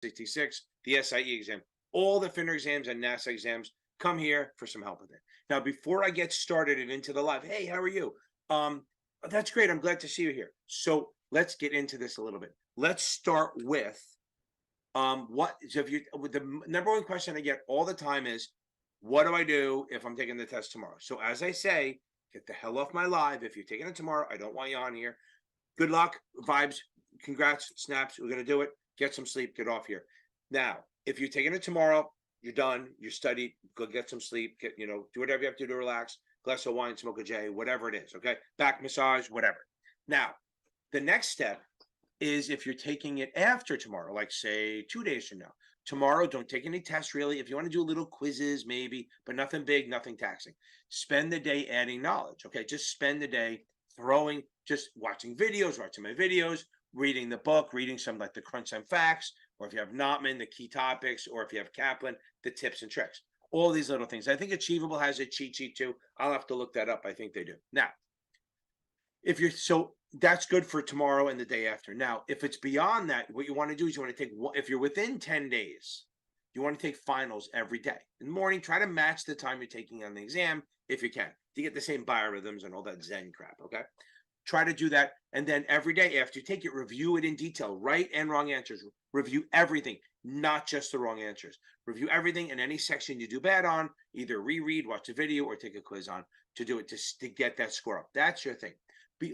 66, the SIE exam, all the FINRA exams and NASAA exams. Come here for some help with it. Now, before I get started and into the live, hey, how are you? That's great. I'm glad to see you here. So let's get into this a little bit. Let's start with so if you the number one question I get all the time is, what do I do if I'm taking the test tomorrow? So as I say, get the hell off my live. If you're taking it tomorrow, I don't want you on here. Good luck, vibes, congrats, snaps. We're gonna do it. Get some sleep, get off here. Now, if you're taking it tomorrow, you're done, you studied, go get some sleep, do whatever you have to do to relax, glass of wine, smoke a J, whatever it is, okay? Back massage, whatever. Now, the next step is if you're taking it after tomorrow, like say 2 days from now. Tomorrow, don't take any tests really. If you want to do little quizzes, maybe, but nothing big, nothing taxing. Spend the day adding knowledge, okay? Just spend the day just watching videos, watching my videos, reading the book, reading some like the Crunch Time Facts, or if you have Notman, the key topics, or if you have Kaplan, the tips and tricks. All these little things. I think Achievable has a cheat sheet too. I'll have to look that up. I think they do. Now, so that's good for tomorrow and the day after. Now, if it's beyond that, what you want to do is you want to take, if you're within 10 days, you want to take finals every day. In the morning, try to match the time you're taking on the exam if you can, to get the same biorhythms and all that Zen crap, okay? Try to do that. And then every day after you take it, review it in detail, right and wrong answers. Review everything, not just the wrong answers. Review everything, and any section you do bad on, either reread, watch a video, or take a quiz on to do it, to get that score up. That's your thing.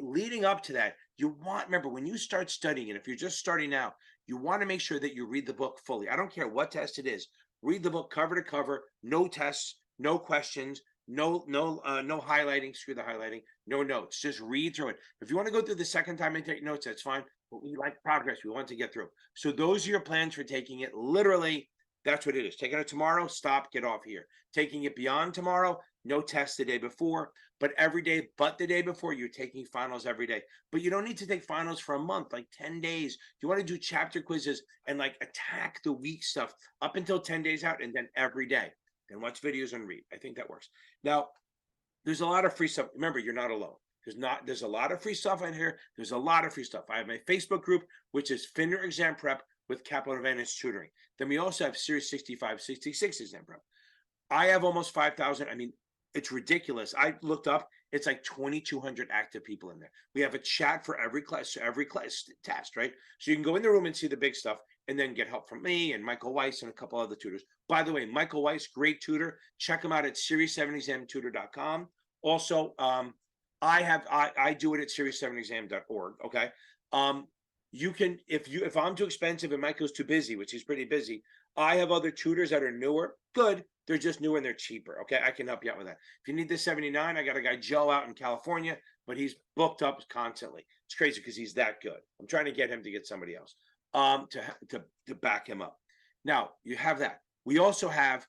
Leading up to that, remember, when you start studying, and if you're just starting now, you want to make sure that you read the book fully. I don't care what test it is. Read the book cover to cover, no tests, no questions, no highlighting, screw the highlighting, no notes. Just read through it. If you want to go through the second time and take notes, that's fine. But we like progress. We want to get through. So those are your plans for taking it. Literally, that's what it is. Taking it tomorrow, stop, get off here. Taking it beyond tomorrow, no tests the day before, but every day but the day before, you're taking finals every day. But you don't need to take finals for a month, like 10 days. You want to do chapter quizzes and like attack the weak stuff up until 10 days out, and then every day. Then watch videos and read. I think that works. Now, there's a lot of free stuff. Remember, you're not alone. There's a lot of free stuff in here. There's a lot of free stuff. I have my Facebook group, which is FINRA Exam Prep with Capital Advantage Tutoring. Then we also have Series 65, 66 Exam Prep. I have almost 5,000. I mean, it's ridiculous. I looked up, it's like 2,200 active people in there. We have a chat for every class test, right? So you can go in the room and see the big stuff, and then get help from me and Michael Weiss and a couple other tutors. By the way, Michael Weiss, great tutor. Check him out at series7examtutor.com. Also, I do it at series7exam.org. Okay. You can, if I'm too expensive and Michael's too busy, which he's pretty busy, I have other tutors that are newer. Good. They're just newer and they're cheaper. Okay. I can help you out with that. If you need the 79, I got a guy, Joe, out in California, but he's booked up constantly. It's crazy because he's that good. I'm trying to get him to get somebody else to back him up. Now you have that. We also have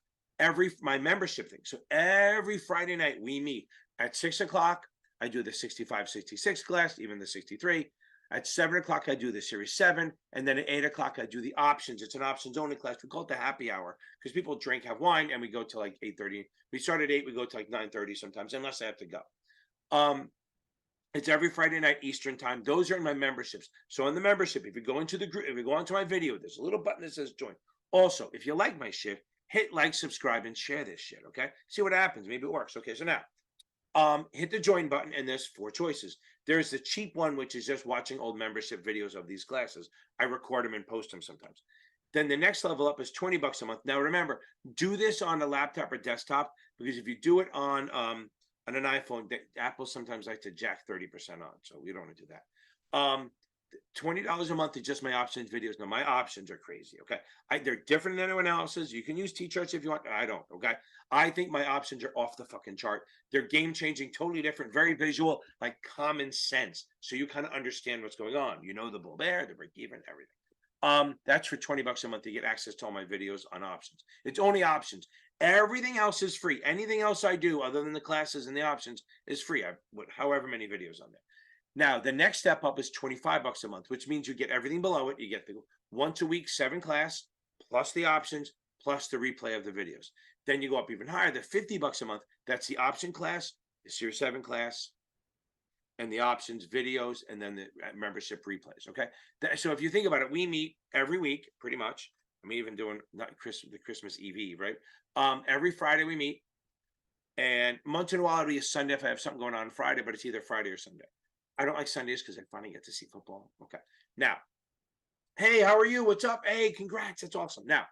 my membership thing. So every Friday night we meet at 6 o'clock. I do the 65, 66 class, even the 63. At 7 o'clock, I do the Series 7. And then at 8 o'clock, I do the options. It's an options only class. We call it the happy hour because people drink, have wine, and we go to like 8:30. We start at 8, we go to like 9:30 sometimes, unless I have to go. It's every Friday night Eastern time. Those are my memberships. So on the membership, if you go into the group, if you go onto my video, there's a little button that says join. Also, if you like my shit, hit like, subscribe, and share this shit, okay? See what happens. Maybe it works. Okay, so now, hit the join button, and there's 4 choices. There's the cheap one, which is just watching old membership videos of these classes. I record them and post them sometimes. Then the next level up is $20 a month. Now, remember, do this on a laptop or desktop, because if you do it on an iPhone, Apple sometimes like to jack 30% on, so we don't want to do that. $20 a month is just my options videos. Now, my options are crazy, okay? They're different than anyone else's. You can use T-shirts if you want. I don't, okay? I think my options are off the fucking chart. They're game-changing, totally different, very visual, like common sense. So you kind of understand what's going on. You know the bull bear, the break-even, everything. That's for $20 a month to get access to all my videos on options. It's only options. Everything else is free. Anything else I do other than the classes and the options is free. I put however many videos on there. Now, the next step up is $25 a month, which means you get everything below it. You get the once a week 7 class, plus the options, plus the replay of the videos. Then you go up even higher, the $50 a month. That's the option class, the Series 7 class, and the options videos, and then the membership replays, okay? So if you think about it, we meet every week, pretty much. I'm even doing not the Christmas Eve, right? Every Friday we meet, and once in a while it'll be a Sunday if I have something going on Friday, but it's either Friday or Sunday. I don't like Sundays because I finally get to see football. Okay. Now, hey, how are you? What's up? Hey, congrats. That's awesome. Now,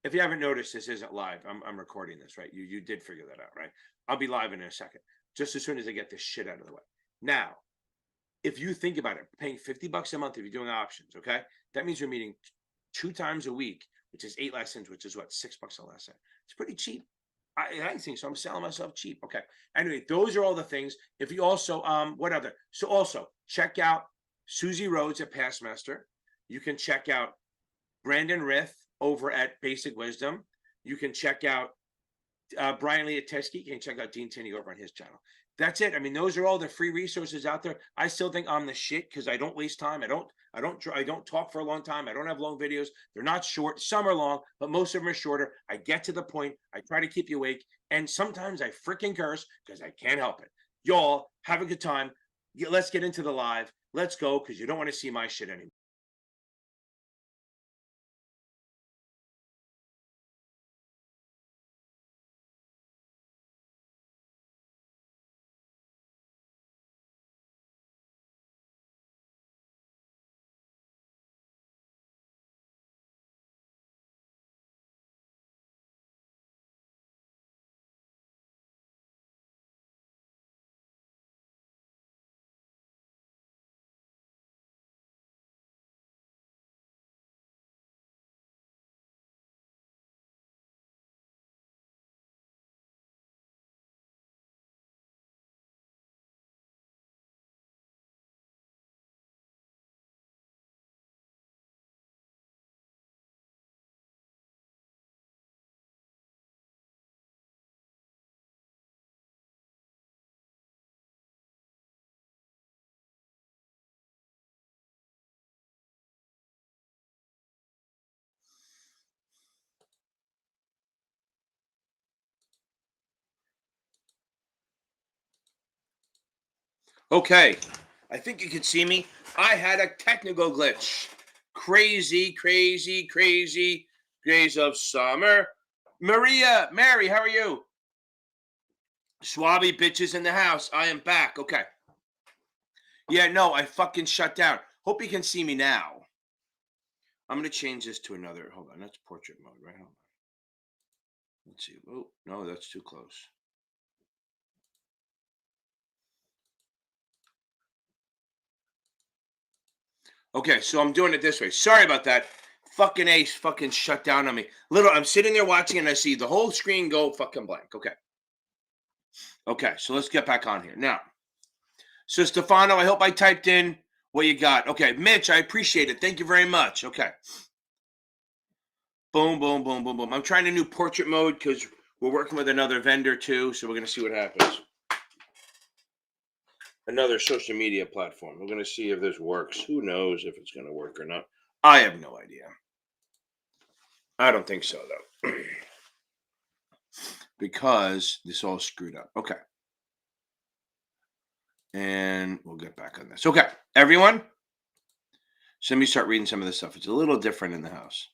if you haven't noticed, this isn't live. I'm recording this, right? You did figure that out, right? I'll be live in a second, just as soon as I get this shit out of the way. Now, if you think about it, paying $50 a month if you're doing options, okay, that means you're meeting 2 times a week, which is 8 lessons, which is what, $6 a lesson. It's pretty cheap. I think so. I'm selling myself cheap. Okay. Anyway, those are all the things. If you also, what other? So also check out Susie Rhodes at Passmaster. You can check out Brandon Rith over at Basic Wisdom. You can check out Brian Lee at Teskey. You can check out Dean Tinney over on his channel. That's it. I mean, those are all the free resources out there. I still think I'm the shit because I don't waste time. I don't talk for a long time. I don't have long videos. They're not short. Some are long, but most of them are shorter. I get to the point. I try to keep you awake. And sometimes I freaking curse because I can't help it. Y'all have a good time. Let's get into the live. Let's go because you don't want to see my shit anymore. Okay, I think you can see me. I had a technical glitch. Crazy, crazy, crazy days of summer. Mary, how are you? Swabby bitches in the house. I am back. Okay. Yeah, no, I fucking shut down. Hope you can see me now. I'm going to change this to another. Hold on. That's portrait mode, right? Hold on. Let's see. Oh, no, that's too close. Okay, so I'm doing it this way. Sorry about that. Fucking Ace fucking shut down on me. I'm sitting there watching and I see the whole screen go fucking blank. Okay. Okay, so let's get back on here. Now, so Stefano, I hope I typed in what you got. Okay, Mitch, I appreciate it. Thank you very much. Okay. Boom, boom, boom, boom, boom. I'm trying a new portrait mode because we're working with another vendor too, so we're going to see what happens. Another social media platform. We're going to see if this works. Who knows if it's going to work or not. I have no idea. I don't think so, though. Because this all screwed up. Okay. And we'll get back on this. Okay, everyone. So let me start reading some of this stuff. It's a little different in the house.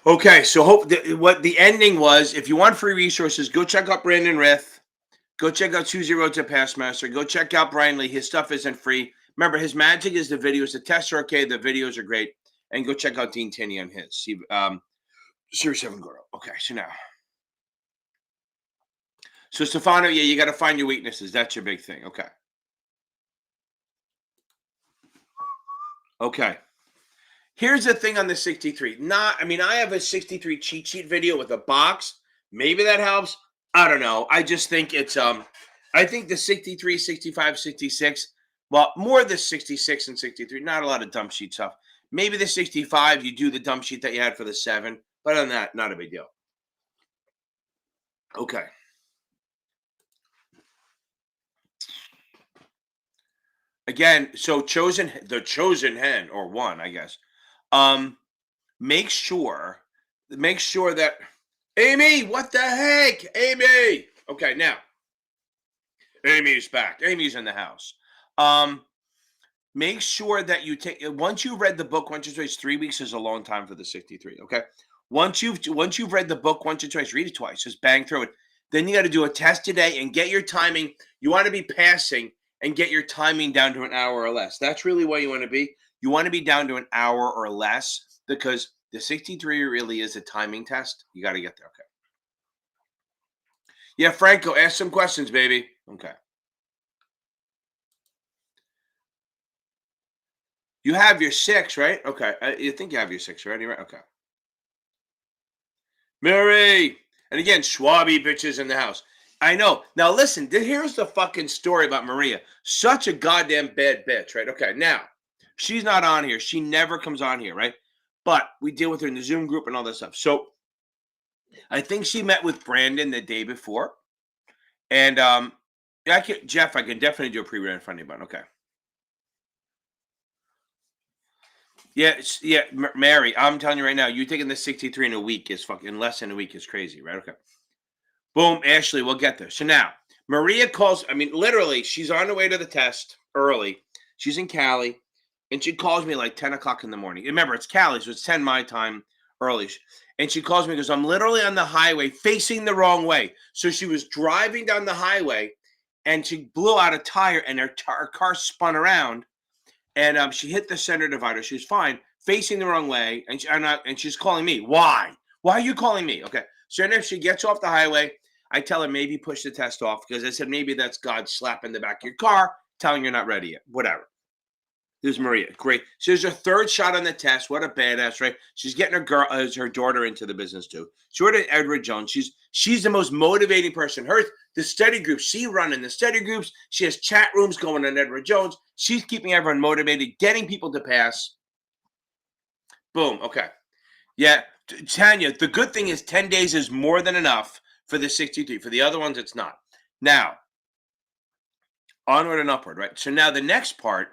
Okay, so what the ending was, if you want free resources, go check out Brandon Rith. Go check out Susie Rhodes at Passmaster. Go check out Brian Lee. His stuff isn't free. Remember, his magic is the videos. The tests are okay. The videos are great. And go check out Dean Tinney on his. Series 7 Guru. Okay, so now. So Stefano, yeah, you got to find your weaknesses. That's your big thing. Okay. Okay. Here's the thing on the 63. I have a 63 cheat sheet video with a box. Maybe that helps. I don't know. I just think it's I think the 63, 65, 66, well, more the 66 and 63, not a lot of dump sheet stuff. Maybe the 65, you do the dump sheet that you had for the 7, but other than that, not a big deal. Okay. Again, so the chosen hen, or one, I guess. Make sure that Amy, what the heck? Amy. Okay, now. Amy's back. Amy's in the house. make sure that you take once you've read the book once or twice. 3 weeks is a long time for the 63. Okay, once you've read the book once or twice, read it twice, just bang through it. Then you got to do a test today and get your timing. You want to be passing and get your timing down to an hour or less. That's really what you want to be. You want to be down to an hour or less because the 63 really is a timing test. You got to get there. Okay. Yeah, Franco, ask some questions, baby. Okay. You have your 6, right? Okay. You think you have your 6 already, right? Okay. Mary. And again, Schwabi bitches in the house. I know. Now listen, here's the fucking story about Maria. Such a goddamn bad bitch, right? Okay. Now, she's not on here. She never comes on here, right? But we deal with her in the Zoom group and all this stuff. So I think she met with Brandon the day before. And Jeff, I can definitely do a pre-refunding button. Okay. Yeah, Mary, I'm telling you right now, you taking the 63 in a week is fucking less than a week is crazy, right? Okay. Boom, Ashley, we'll get there. So now, Maria calls, I mean, literally, she's on her way to the test early. She's in Cali, and she calls me like 10 o'clock in the morning. Remember, it's Cali, so it's 10 my time early. And she calls me because I'm literally on the highway facing the wrong way. So she was driving down the highway, and she blew out a tire, and her car spun around. And she hit the center divider. She was fine, facing the wrong way, and she's calling me. Why? Why are you calling me? Okay. So then if she gets off the highway, I tell her maybe push the test off because I said maybe that's God slapping the back of your car, telling you're not ready yet. Whatever. There's Maria. Great. So there's her third shot on the test. What a badass, right? She's getting her daughter into the business too. She ordered Edward Jones. She's the most motivating person. The study groups, she running the study groups. She has chat rooms going on Edward Jones. She's keeping everyone motivated, getting people to pass. Boom. Okay. Yeah. Tanya, the good thing is 10 days is more than enough for the 63. For the other ones, it's not. Now, onward and upward, right? So now the next part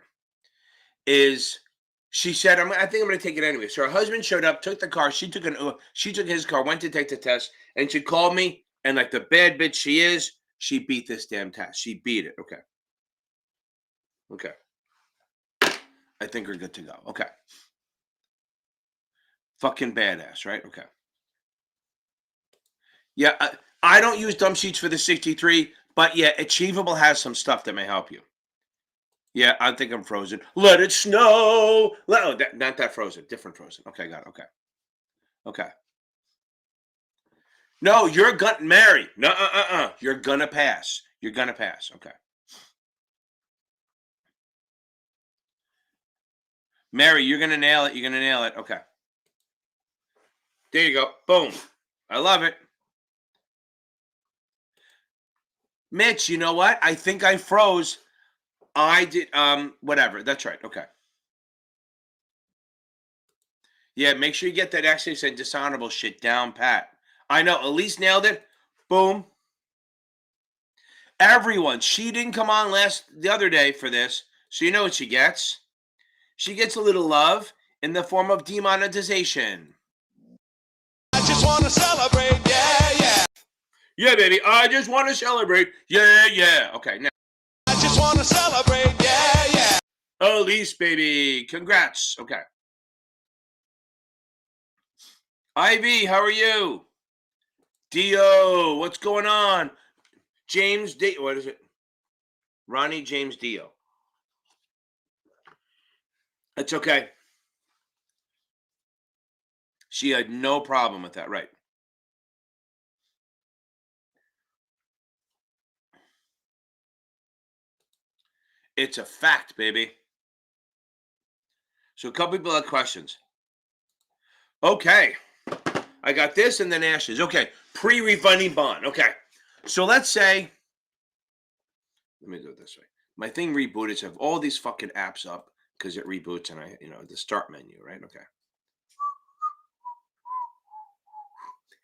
is she said, I think I'm going to take it anyway. So her husband showed up, took the car. She took his car, went to take the test, and she called me. And like the bad bitch she is, she beat this damn test. She beat it. Okay. Okay. I think we're good to go. Okay. Fucking badass, right? Okay. Yeah, I don't use dump sheets for the 63, but yeah, Achievable has some stuff that may help you. Yeah, I think I'm frozen. Let it snow. Not that frozen. Different frozen. Okay, got it. Okay. Okay. No, you're gonna marry. No, You're gonna pass. You're gonna pass. Okay. Mary, you're gonna nail it. You're gonna nail it. Okay. There you go. Boom. I love it. Mitch, you know what? I think I froze. I did whatever. That's right. Okay. Yeah, make sure you get that access and dishonorable shit down pat. I know. Elise nailed it. Boom. Everyone. She didn't come on the other day for this. So you know what she gets? She gets a little love in the form of demonetization. I just want to celebrate. Yeah, yeah. Yeah, baby. I just want to celebrate. Yeah, yeah. Okay, now. I just want to celebrate. Yeah, yeah. Elise, baby. Congrats. Okay. Ivy, how are you? Dio, what's going on? James Dio. What is it? Ronnie James Dio. It's okay. She had no problem with that, right? It's a fact, baby. So a couple people have questions. Okay. I got this and then Ashes. Okay. Pre-refunding bond. Okay. So let's say, let me do it this way. My thing rebooted. So I have all these fucking apps up because it reboots and the start menu, right? Okay.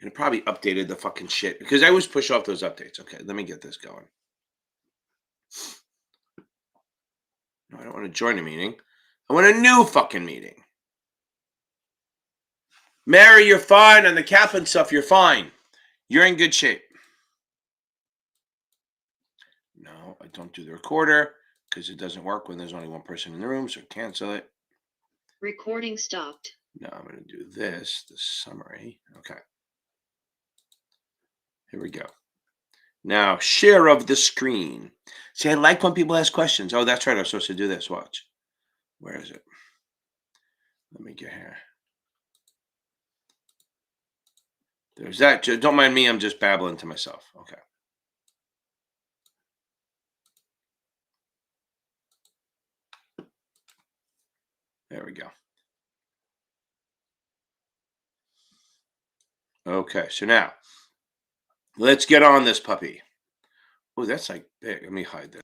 And it probably updated the fucking shit because I always push off those updates. Okay. Let me get this going. No, I don't want to join a meeting. I want a new fucking meeting. Mary, you're fine. On the Kaplan stuff, you're fine. You're in good shape. No, I don't do the recorder because it doesn't work when there's only one person in the room, so cancel it. Recording stopped. Now I'm going to do this, the summary. Okay. Here we go. Now, share of the screen. See, I like when people ask questions. Oh, that's right. I was supposed to do this. Watch. Where is it? Let me get here. There's that. Don't mind me. I'm just babbling to myself. Okay. There we go. Okay. So now, let's get on this puppy. Oh, that's like big. Let me hide that.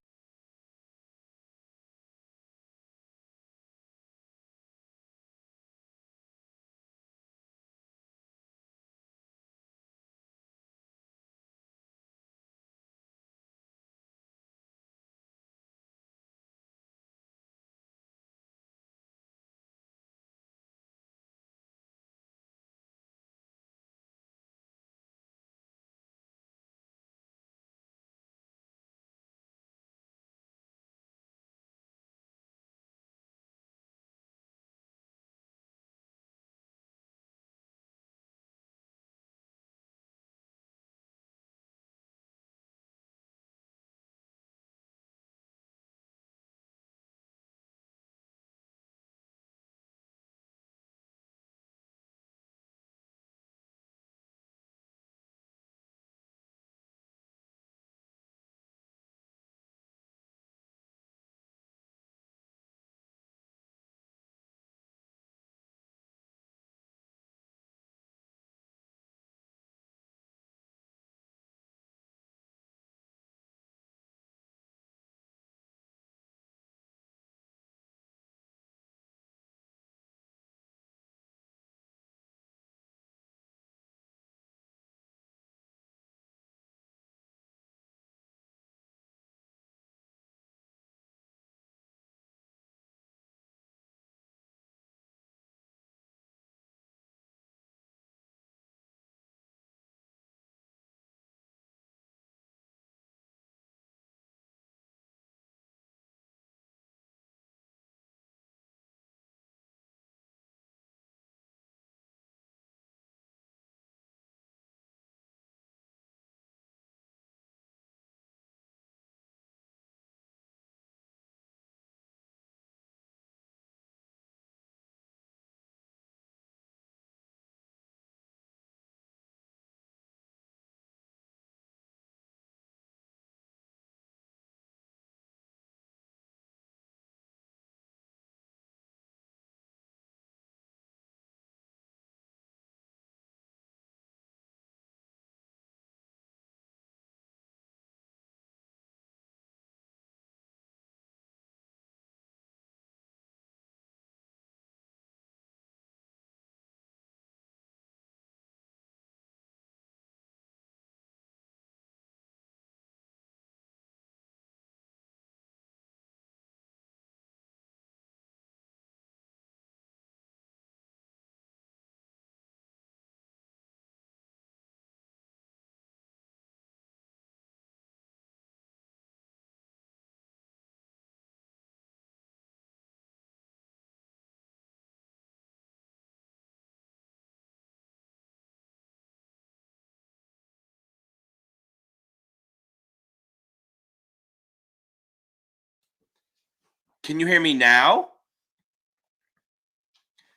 Can you hear me now?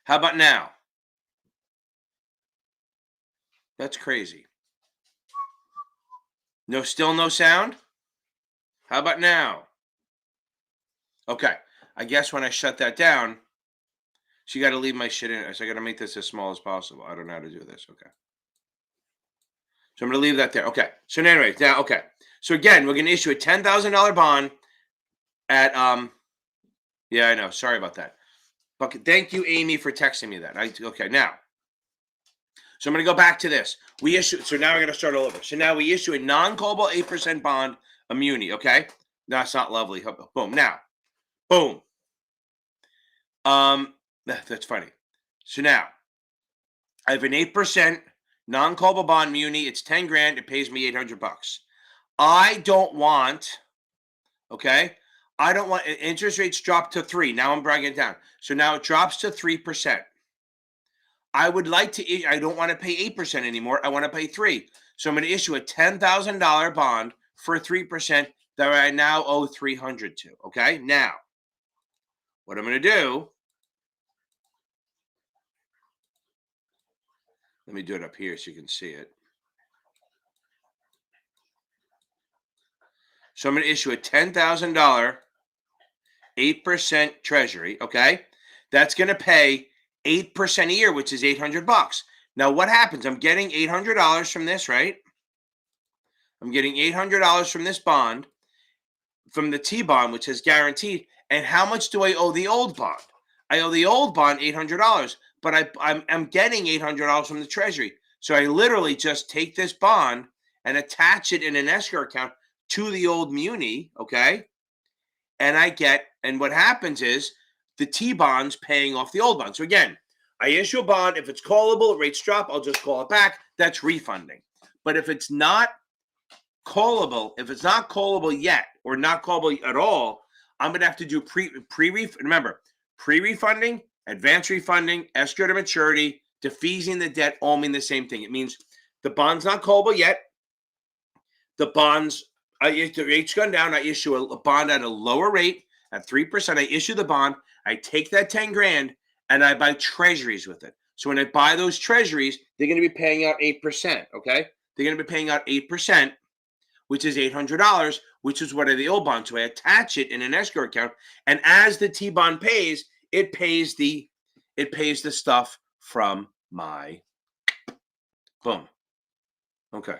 How about now? That's crazy. No, still no sound? How about now? Okay. I guess when I shut that down, so you got to leave my shit in. So I got to make this as small as possible. I don't know how to do this. Okay. So I'm going to leave that there. Okay. So anyway, now, okay. So again, we're going to issue a $10,000 bond at, yeah, I know. Sorry about that. Okay. Thank you, Amy, for texting me that. Okay. Now, so I'm going to go back to this. We issue, so now we're going to start all over. So now we issue a non-callable 8% bond, a muni. Okay. That's not lovely. Boom. Now, boom. That's funny. So now I have an 8% non-callable bond muni. It's 10 grand. It pays me $800. I don't want, okay, I don't want interest rates drop to 3. Now I'm bringing it down. So now it drops to 3%. I would like to, I don't want to pay 8% anymore. I want to pay 3. So I'm going to issue a $10,000 bond for 3% that I now owe $300 to. Okay. Now, what I'm going to do, let me do it up here so you can see it. So I'm going to issue a $10,000 8% treasury. Okay. That's going to pay 8% a year, which is $800. Now, what happens? I'm getting $800 from this, right? I'm getting $800 from this bond, from the T bond, which is guaranteed. And how much do I owe the old bond? I owe the old bond $800, but I'm getting $800 from the treasury. So I literally just take this bond and attach it in an escrow account to the old muni, okay? And what happens is the T bond's paying off the old bond. So again, I issue a bond. If it's callable, rates drop, I'll just call it back. That's refunding. But if it's not callable, yet, or not callable at all, I'm going to have to do pre-refunding, advance refunding, escrow to maturity, defeasing the debt, all mean the same thing. It means the bond's not callable yet. The rate's gone down. I issue a bond at a lower rate at 3%. I issue the bond. I take that 10 grand and I buy treasuries with it. So when I buy those treasuries, they're going to be paying out 8%. Okay. They're going to be paying out 8%, which is $800, which is what are the old bonds. So I attach it in an escrow account. And as the T bond pays, it pays the stuff from my boom. Okay.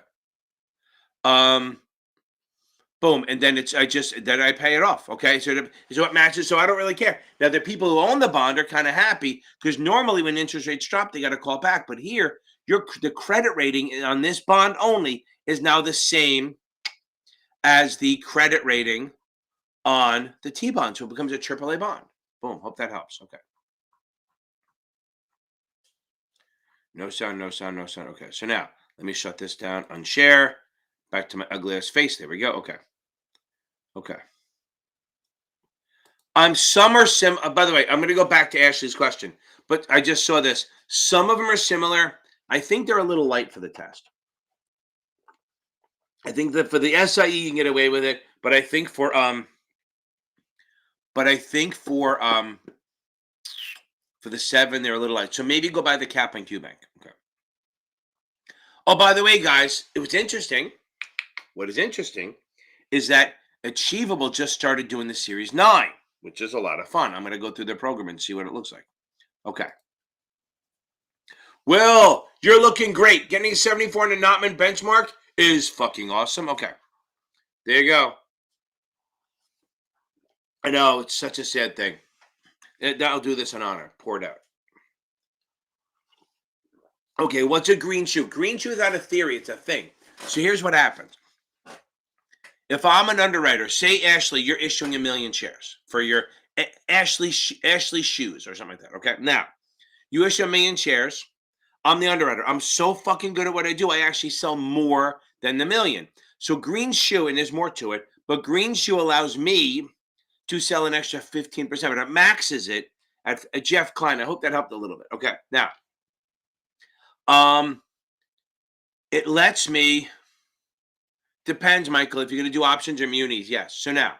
Boom, and then I pay it off. Okay, so it matches. So I don't really care. Now the people who own the bond are kind of happy because normally when interest rates drop, they got to call back. But here, the credit rating on this bond only is now the same as the credit rating on the T bond, so it becomes a AAA bond. Boom. Hope that helps. Okay. No sound. Okay, so now let me shut this down. Unshare. Back to my ugliest face. There we go. Okay. Some are by the way, I'm going to go back to Ashley's question, but I just saw this. Some of them are similar. I think they're a little light for the test. I think that for the SIE you can get away with it, but I think for the 7 they're a little light. So maybe go by the Cap and Q Bank. Okay. Oh, by the way, guys, it was interesting. What is interesting is that Achievable just started doing the Series 9, which is a lot of fun. I'm going to go through the program and see what it looks like. Okay. Will, you're looking great. Getting a 74 in the Notman benchmark is fucking awesome. Okay. There you go. I know, it's such a sad thing. I'll do this in honor. Pour it out. Okay, what's a green shoe? Green shoe is not a theory. It's a thing. So here's what happens. If I'm an underwriter, say Ashley, you're issuing 1 million shares for your Ashley shoes or something like that. Okay. Now, you issue 1 million shares. I'm the underwriter. I'm so fucking good at what I do. I actually sell more than the 1 million. So green shoe, and there's more to it, but green shoe allows me to sell an extra 15%, but it maxes it at Jeff Klein. I hope that helped a little bit. Okay. Now, it lets me. Depends, Michael, if you're going to do options or munis. Yes. So now,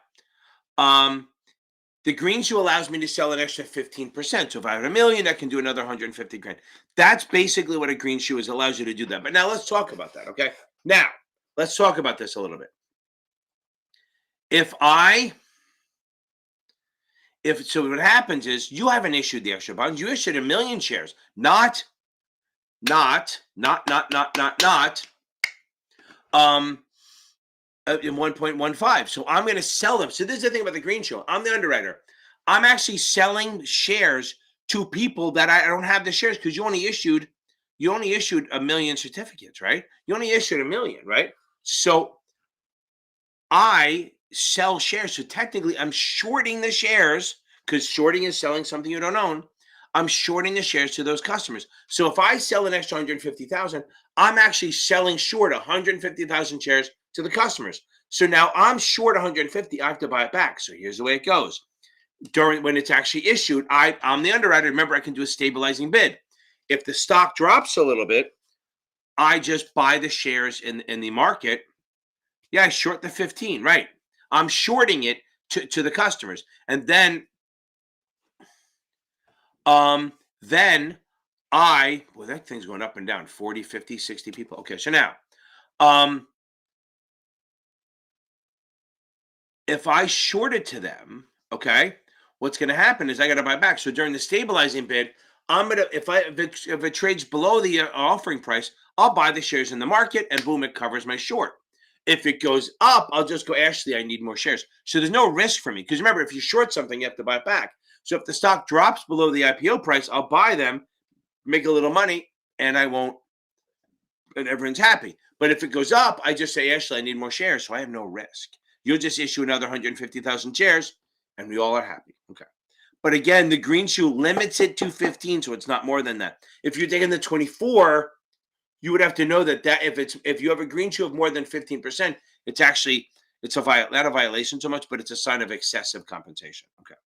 the green shoe allows me to sell an extra 15%. So if I have 1 million, I can do another 150 grand. That's basically what a green shoe is. It allows you to do that. But now let's talk about that. Okay. Now let's talk about this a little bit. So what happens is you haven't issued the extra bonds. You issued 1 million shares, not 1.15. So I'm going to sell them. So this is the thing about the green shoe. I'm the underwriter. I'm actually selling shares to people that I don't have the shares because you only issued 1 million certificates, right? You only issued 1 million, right? So I sell shares. So technically I'm shorting the shares because shorting is selling something you don't own. I'm shorting the shares to those customers. So if I sell an extra 150,000, I'm actually selling short 150,000 shares to the customers. So now I'm short 150. I have to buy it back. So here's the way it goes. When it's actually issued, I'm the underwriter. Remember, I can do a stabilizing bid. If the stock drops a little bit, I just buy the shares in the market. Yeah, I short the 15, right? I'm shorting it to the customers. And then that thing's going up and down, 40, 50, 60 people. Okay, so now if I short it to them, okay, what's going to happen is I got to buy back. So during the stabilizing bid, I'm gonna if it trades below the offering price, I'll buy the shares in the market, and boom, it covers my short. If it goes up, I'll just go, Ashley, I need more shares. So there's no risk for me, because remember, if you short something, you have to buy it back. So if the stock drops below the IPO price, I'll buy them, make a little money, and I won't. And everyone's happy. But if it goes up, I just say, Ashley, I need more shares, so I have no risk. You'll just issue another 150,000 shares, and we all are happy. Okay. But again, the green shoe limits it to 15, so it's not more than that. If you're taking the 24, you would have to know that if you have a green shoe of more than 15%, it's actually not a violation so much, but it's a sign of excessive compensation. Okay.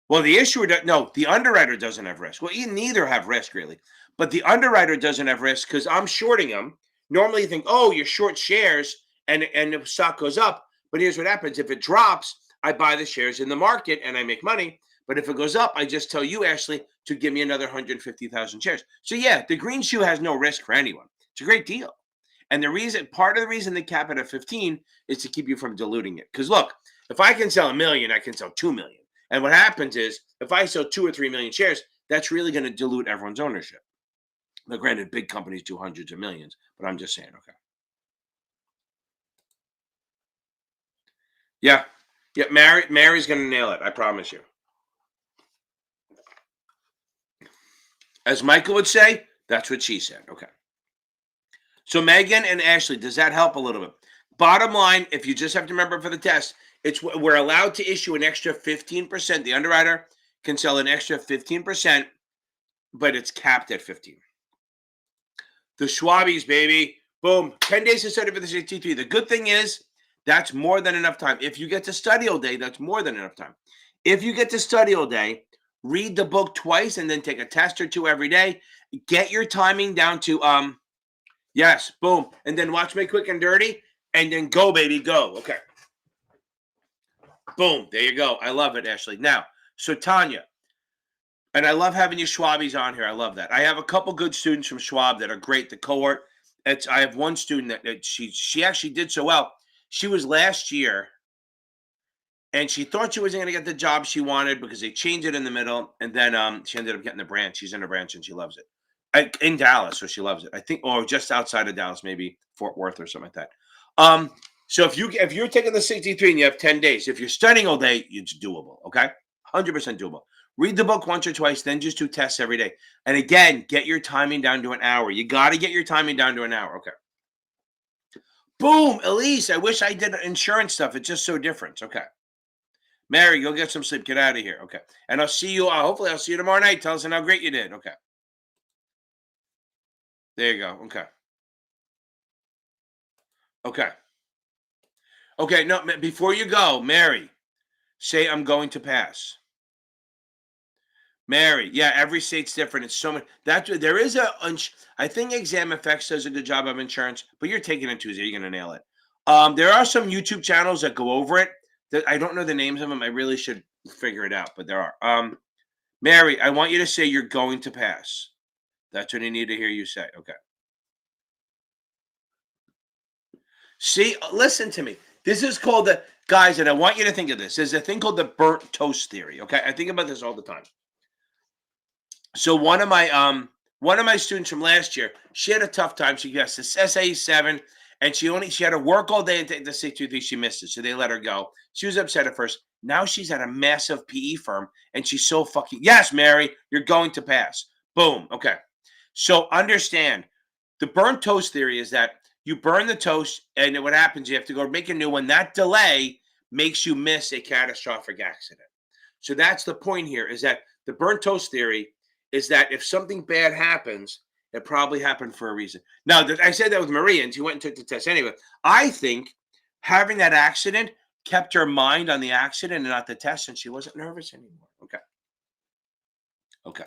Well, the issuer the underwriter doesn't have risk. Well, neither have risk really, but the underwriter doesn't have risk because I'm shorting them. Normally, you think, oh, you're short shares, and the stock goes up. But here's what happens: if it drops, I buy the shares in the market and I make money. But if it goes up, I just tell you, Ashley, to give me another 150,000 shares. So yeah, the green shoe has no risk for anyone. It's a great deal. And part of the reason they cap it at 15 is to keep you from diluting it. Because look, if I can sell 1 million, I can sell 2 million. And what happens is, if I sell 2 or 3 million shares, that's really going to dilute everyone's ownership. Now, granted, big companies do hundreds of millions, but I'm just saying, okay. Yeah. Yeah, Mary's going to nail it. I promise you. As Michael would say, that's what she said. Okay. So Megan and Ashley, does that help a little bit? Bottom line, if you just have to remember for the test, we're allowed to issue an extra 15%. The underwriter can sell an extra 15%, but it's capped at 15. The Schwabies, baby, boom, 10 days to study for the 63. The good thing is that's more than enough time. If you get to study all day, that's more than enough time. If you get to study all day, read the book twice and then take a test or two every day. Get your timing down to yes, boom, and then watch me quick and dirty, and then go, baby, go. Okay. Boom, there you go. I love it, Ashley. Now, so Tanya, and I love having you Schwabies on here. I love that. I have a couple good students from Schwab that are great. The cohort. I have one student that she actually did so well. She was last year, and she thought she wasn't going to get the job she wanted because they changed it in the middle, and then she ended up getting the branch. She's in a branch and she loves it. In Dallas, so she loves it. I think, or just outside of Dallas, maybe Fort Worth or something like that. So if you're taking the 63 and you have 10 days, if you're studying all day, it's doable. Okay, 100% doable. Read the book once or twice, then just do tests every day. And again, get your timing down to an hour. You got to get your timing down to an hour. Okay. Boom, Elise. I wish I did insurance stuff. It's just so different. Okay. Mary, go get some sleep. Get out of here. Okay. And I'll see you. Hopefully, I'll see you tomorrow night. Tell us how great you did. Okay. There you go. Okay. Okay. Okay. No, before you go, Mary, say I'm going to pass. Mary, yeah, every state's different. It's so much. There is I think Exam Effects does a good job of insurance, but you're taking it Tuesday. You're gonna nail it. There are some YouTube channels that go over it. That I don't know the names of them. I really should figure it out, but there are. Mary, I want you to say you're going to pass. That's what I need to hear you say. Okay. See, listen to me. This is called guys, and I want you to think of this. There's a thing called the burnt toast theory. Okay, I think about this all the time. So one of my students from last year, she had a tough time. She got this SIE 7, and she had to work all day and take the 63. She missed it, so they let her go. She was upset at first. Now she's at a massive PE firm, and she's so fucking yes, Mary, you're going to pass. Boom. Okay. So understand, the burnt toast theory is that you burn the toast, and what happens? You have to go make a new one. That delay makes you miss a catastrophic accident. So that's the point here: is that the burnt toast theory is that if something bad happens, it probably happened for a reason. Now, I said that with Maria, and she went and took the test anyway. I think having that accident kept her mind on the accident and not the test, and she wasn't nervous anymore. Okay. Okay.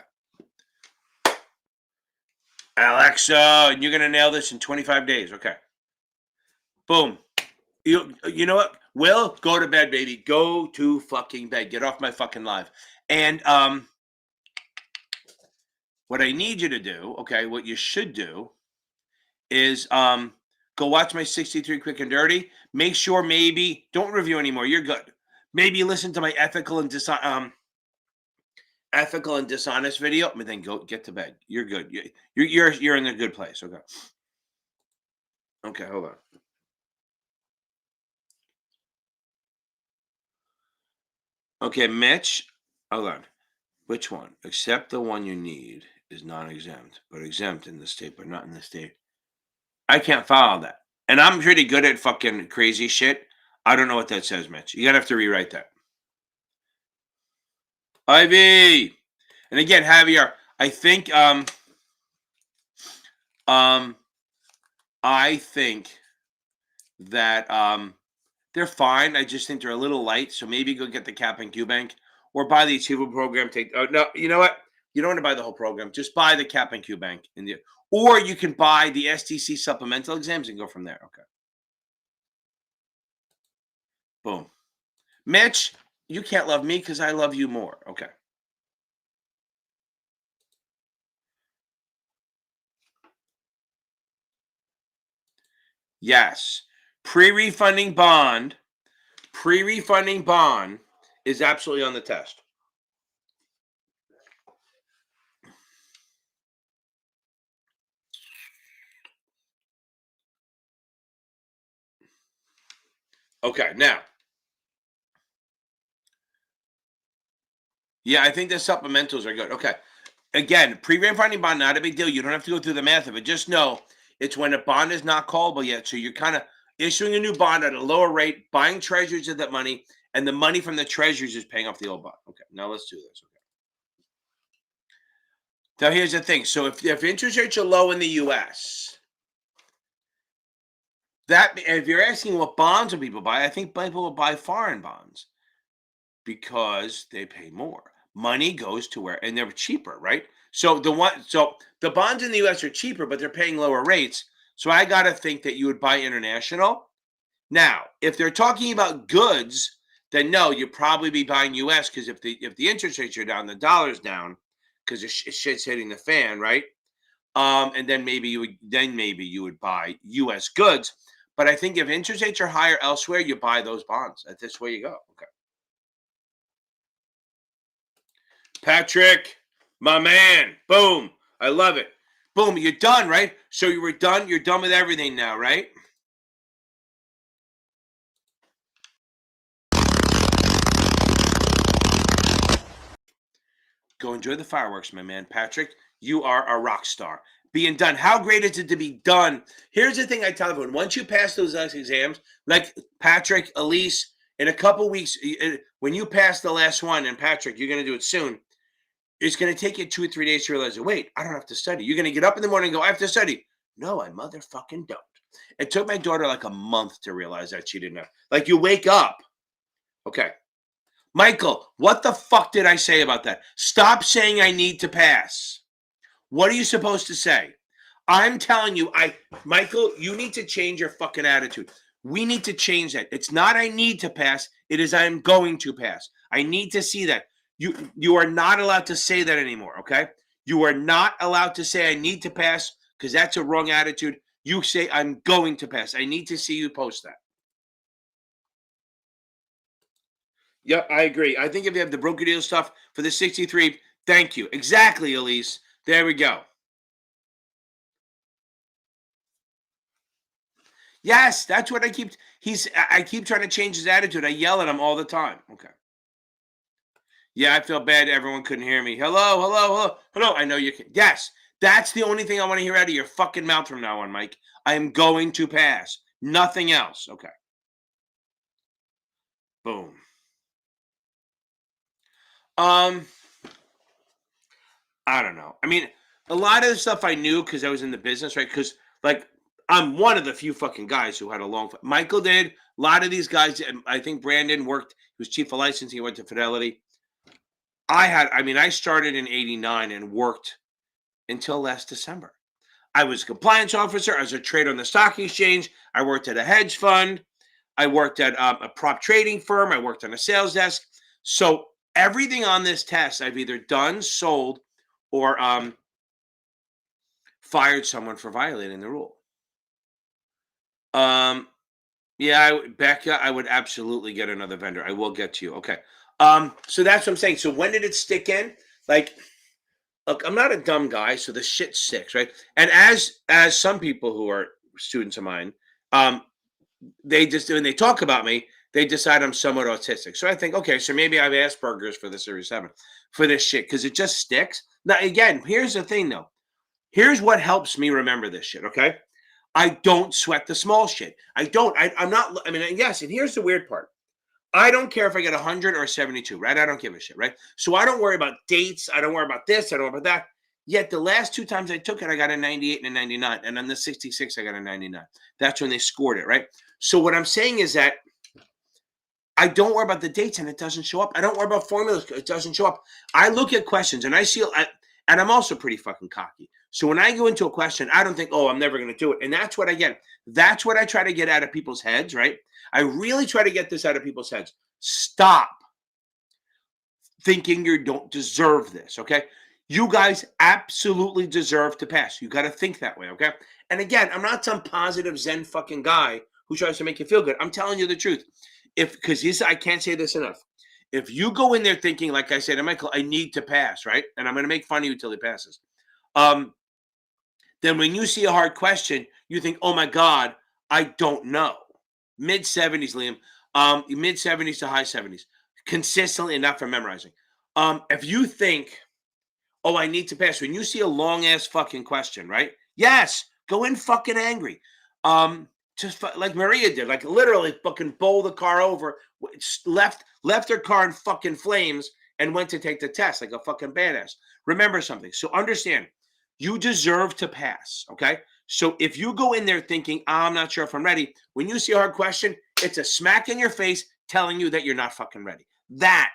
Alexa, you're gonna nail this in 25 days. Okay. Boom. You know what? Will, go to bed, baby. Go to fucking bed. Get off my fucking live. And what I need you to do, okay, what you should do is go watch my 63 Quick and Dirty. Make sure maybe don't review anymore. You're good. Maybe listen to my ethical and dishonest video, and then go get to bed. You're good. You're in a good place. Okay. Okay, hold on. Okay, Mitch, hold on. Which one? Except the one you need is non-exempt, but exempt in the state, but not in the state. I can't follow that. And I'm pretty good at fucking crazy shit. I don't know what that says, Mitch. You're gonna have to rewrite that. Ivy. And again, Javier, I think I think that they're fine. I just think they're a little light. So maybe go get the Cap and Q Bank or buy the Achievable program. No, you know what? You don't want to buy the whole program. Just buy the Cap and Q Bank or you can buy the STC supplemental exams and go from there. Okay. Boom. Mitch, you can't love me because I love you more. Okay. Yes. Pre-refunding bond is absolutely on the test. Okay, now. Yeah, I think the supplementals are good. Okay. Again, pre-refunding bond, not a big deal. You don't have to go through the math of it. Just know it's when a bond is not callable yet. So you're kind of issuing a new bond at a lower rate, buying treasuries of that money, and the money from the treasuries is paying off the old bond. Okay, now let's do this. Okay. Now here's the thing. So if interest rates are low in the US, that if you're asking what bonds will people buy, I think people will buy foreign bonds because they pay more. Money goes to where, and they're cheaper, right? So the bonds in the US are cheaper, but they're paying lower rates. So I got to think that you would buy international. Now, if they're talking about goods, then no, you'd probably be buying US because if the interest rates are down, the dollar's down because shit's hitting the fan, right? And then maybe you would buy US goods. But I think if interest rates are higher elsewhere, you buy those bonds. That's this way you go. Okay. Patrick, my man. Boom. I love it. Boom. You're done, right? So you were done. You're done with everything now, right? Go enjoy the fireworks, my man. Patrick, you are a rock star. Being done. How great is it to be done? Here's the thing I tell everyone. Once you pass those last exams, like Patrick, Elise, in a couple weeks, when you pass the last one, and Patrick, you're going to do it soon, it's going to take you 2 or 3 days to realize, wait, I don't have to study. You're going to get up in the morning and go, I have to study. No, I motherfucking don't. It took my daughter like a month to realize that she didn't have. Like you wake up. Okay. Michael, what the fuck did I say about that? Stop saying I need to pass. What are you supposed to say? I'm telling you, Michael, you need to change your fucking attitude. We need to change that. It's not I need to pass. It is I am going to pass. I need to see that. You are not allowed to say that anymore, okay? You are not allowed to say I need to pass because that's a wrong attitude. You say I'm going to pass. I need to see you post that. Yep, I agree. I think if you have the broker deal stuff for the 63, thank you. Exactly, Elise. There we go. Yes, that's what I keep. I keep trying to change his attitude. I yell at him all the time. Okay. Yeah, I feel bad. Everyone couldn't hear me. Hello, hello, hello, hello. I know you can. Yes, that's the only thing I want to hear out of your fucking mouth from now on, Mike. I am going to pass. Nothing else. Okay. Boom. I don't know. I mean, a lot of the stuff I knew because I was in the business, right? Because like I'm one of the few fucking guys who had a long. Michael did, A lot of these guys, I think Brandon worked, he was chief of licensing, he went to Fidelity. I started in 89 and worked until last December. I was a compliance officer. I was a trader on the stock exchange. I worked at a hedge fund. I worked at a prop trading firm. I worked on a sales desk. So everything on this test, I've either done, sold, or fired someone for violating the rule. Becca, I would absolutely get another vendor. I will get to you. Okay. So that's what I'm saying. So when did it stick in? Like, look, I'm not a dumb guy, so the shit sticks, right? And as some people who are students of mine, they just, when they talk about me, they decide I'm somewhat autistic. So I think, okay, so maybe I have Asperger's for the Series 7 for this shit, because it just sticks. Now, again, here's the thing though. Here's what helps me remember this shit, okay? I don't sweat the small shit. I'm not, yes, and here's the weird part. I don't care if I get 100 or 72, right? I don't give a shit, right? So I don't worry about dates. I don't worry about this. I don't worry about that. Yet the last 2 times I took it, I got a 98 and a 99. And on the 66, I got a 99. That's when they scored it, right? So what I'm saying is that I don't worry about the dates and it doesn't show up. I don't worry about formulas. It doesn't show up. I look at questions and I see, and I'm also pretty fucking cocky. So when I go into a question, I don't think, oh, I'm never going to do it. And that's what I get. That's what I try to get out of people's heads, right? I really try to get this out of people's heads. Stop thinking you don't deserve this, okay? You guys absolutely deserve to pass. You got to think that way, okay? And again, I'm not some positive Zen fucking guy who tries to make you feel good. I'm telling you the truth. Because I can't say this enough. If you go in there thinking, like I said, Michael, I need to pass, right? And I'm going to make fun of you till he passes. Then when you see a hard question, you think, oh my God, I don't know. Mid-70s, Liam. Mid-70s to high 70s. Consistently enough for memorizing. If you think, oh, I need to pass, when you see a long-ass fucking question, right? Yes, go in fucking angry. Just like Maria did, like literally fucking bowl the car over, left her car in fucking flames and went to take the test like a fucking badass. Remember something. So understand, you deserve to pass, okay? So if you go in there thinking, I'm not sure if I'm ready, when you see a hard question, it's a smack in your face telling you that you're not fucking ready. That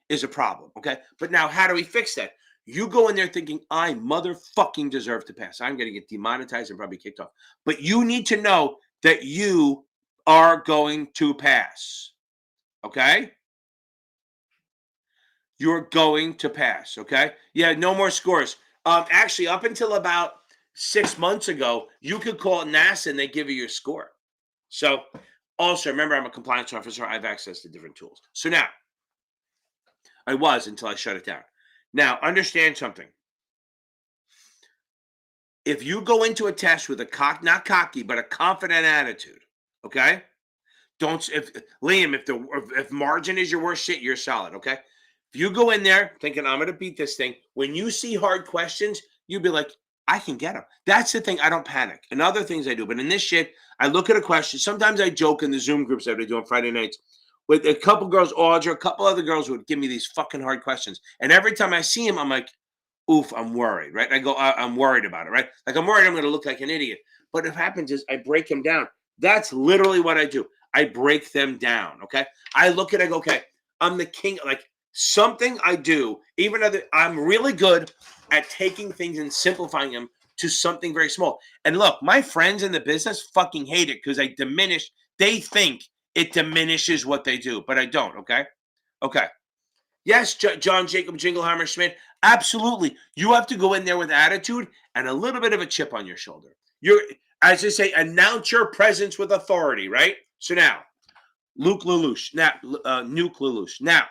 is a problem, okay? But now how do we fix that? You go in there thinking, I motherfucking deserve to pass. I'm going to get demonetized and probably kicked off. But you need to know that you are going to pass, okay? You're going to pass, okay? Yeah, no more scores. Actually, up until about 6 months ago, you could call NASAA and they give you your score. So also, remember, I'm a compliance officer. I have access to different tools. So now, I was until I shut it down. Now, understand something. If you go into a test with not cocky, but a confident attitude, okay? Liam, if margin is your worst shit, you're solid, okay? If you go in there thinking I'm going to beat this thing, when you see hard questions, you'll be like, I can get them. That's the thing. I don't panic. And other things I do, but in this shit, I look at a question. Sometimes I joke in the Zoom groups that I do on Friday nights with a couple girls, Audra, a couple other girls would give me these fucking hard questions. And every time I see them, I'm like, oof, I'm worried, right? I go, I'm worried about it, right? Like I'm worried I'm going to look like an idiot. But what happens is I break them down. That's literally what I do. I break them down, okay? I look at it, I go, okay, I'm the king. Like something I do, even though I'm really good at taking things and simplifying them to something very small. And look, my friends in the business fucking hate it because they think it diminishes what they do, but I don't, okay? Okay. Yes, John Jacob Jingleheimer Schmidt, absolutely. You have to go in there with attitude and a little bit of a chip on your shoulder. You're, as I say, announce your presence with authority, right? So now, Nuke Lelouch. Now,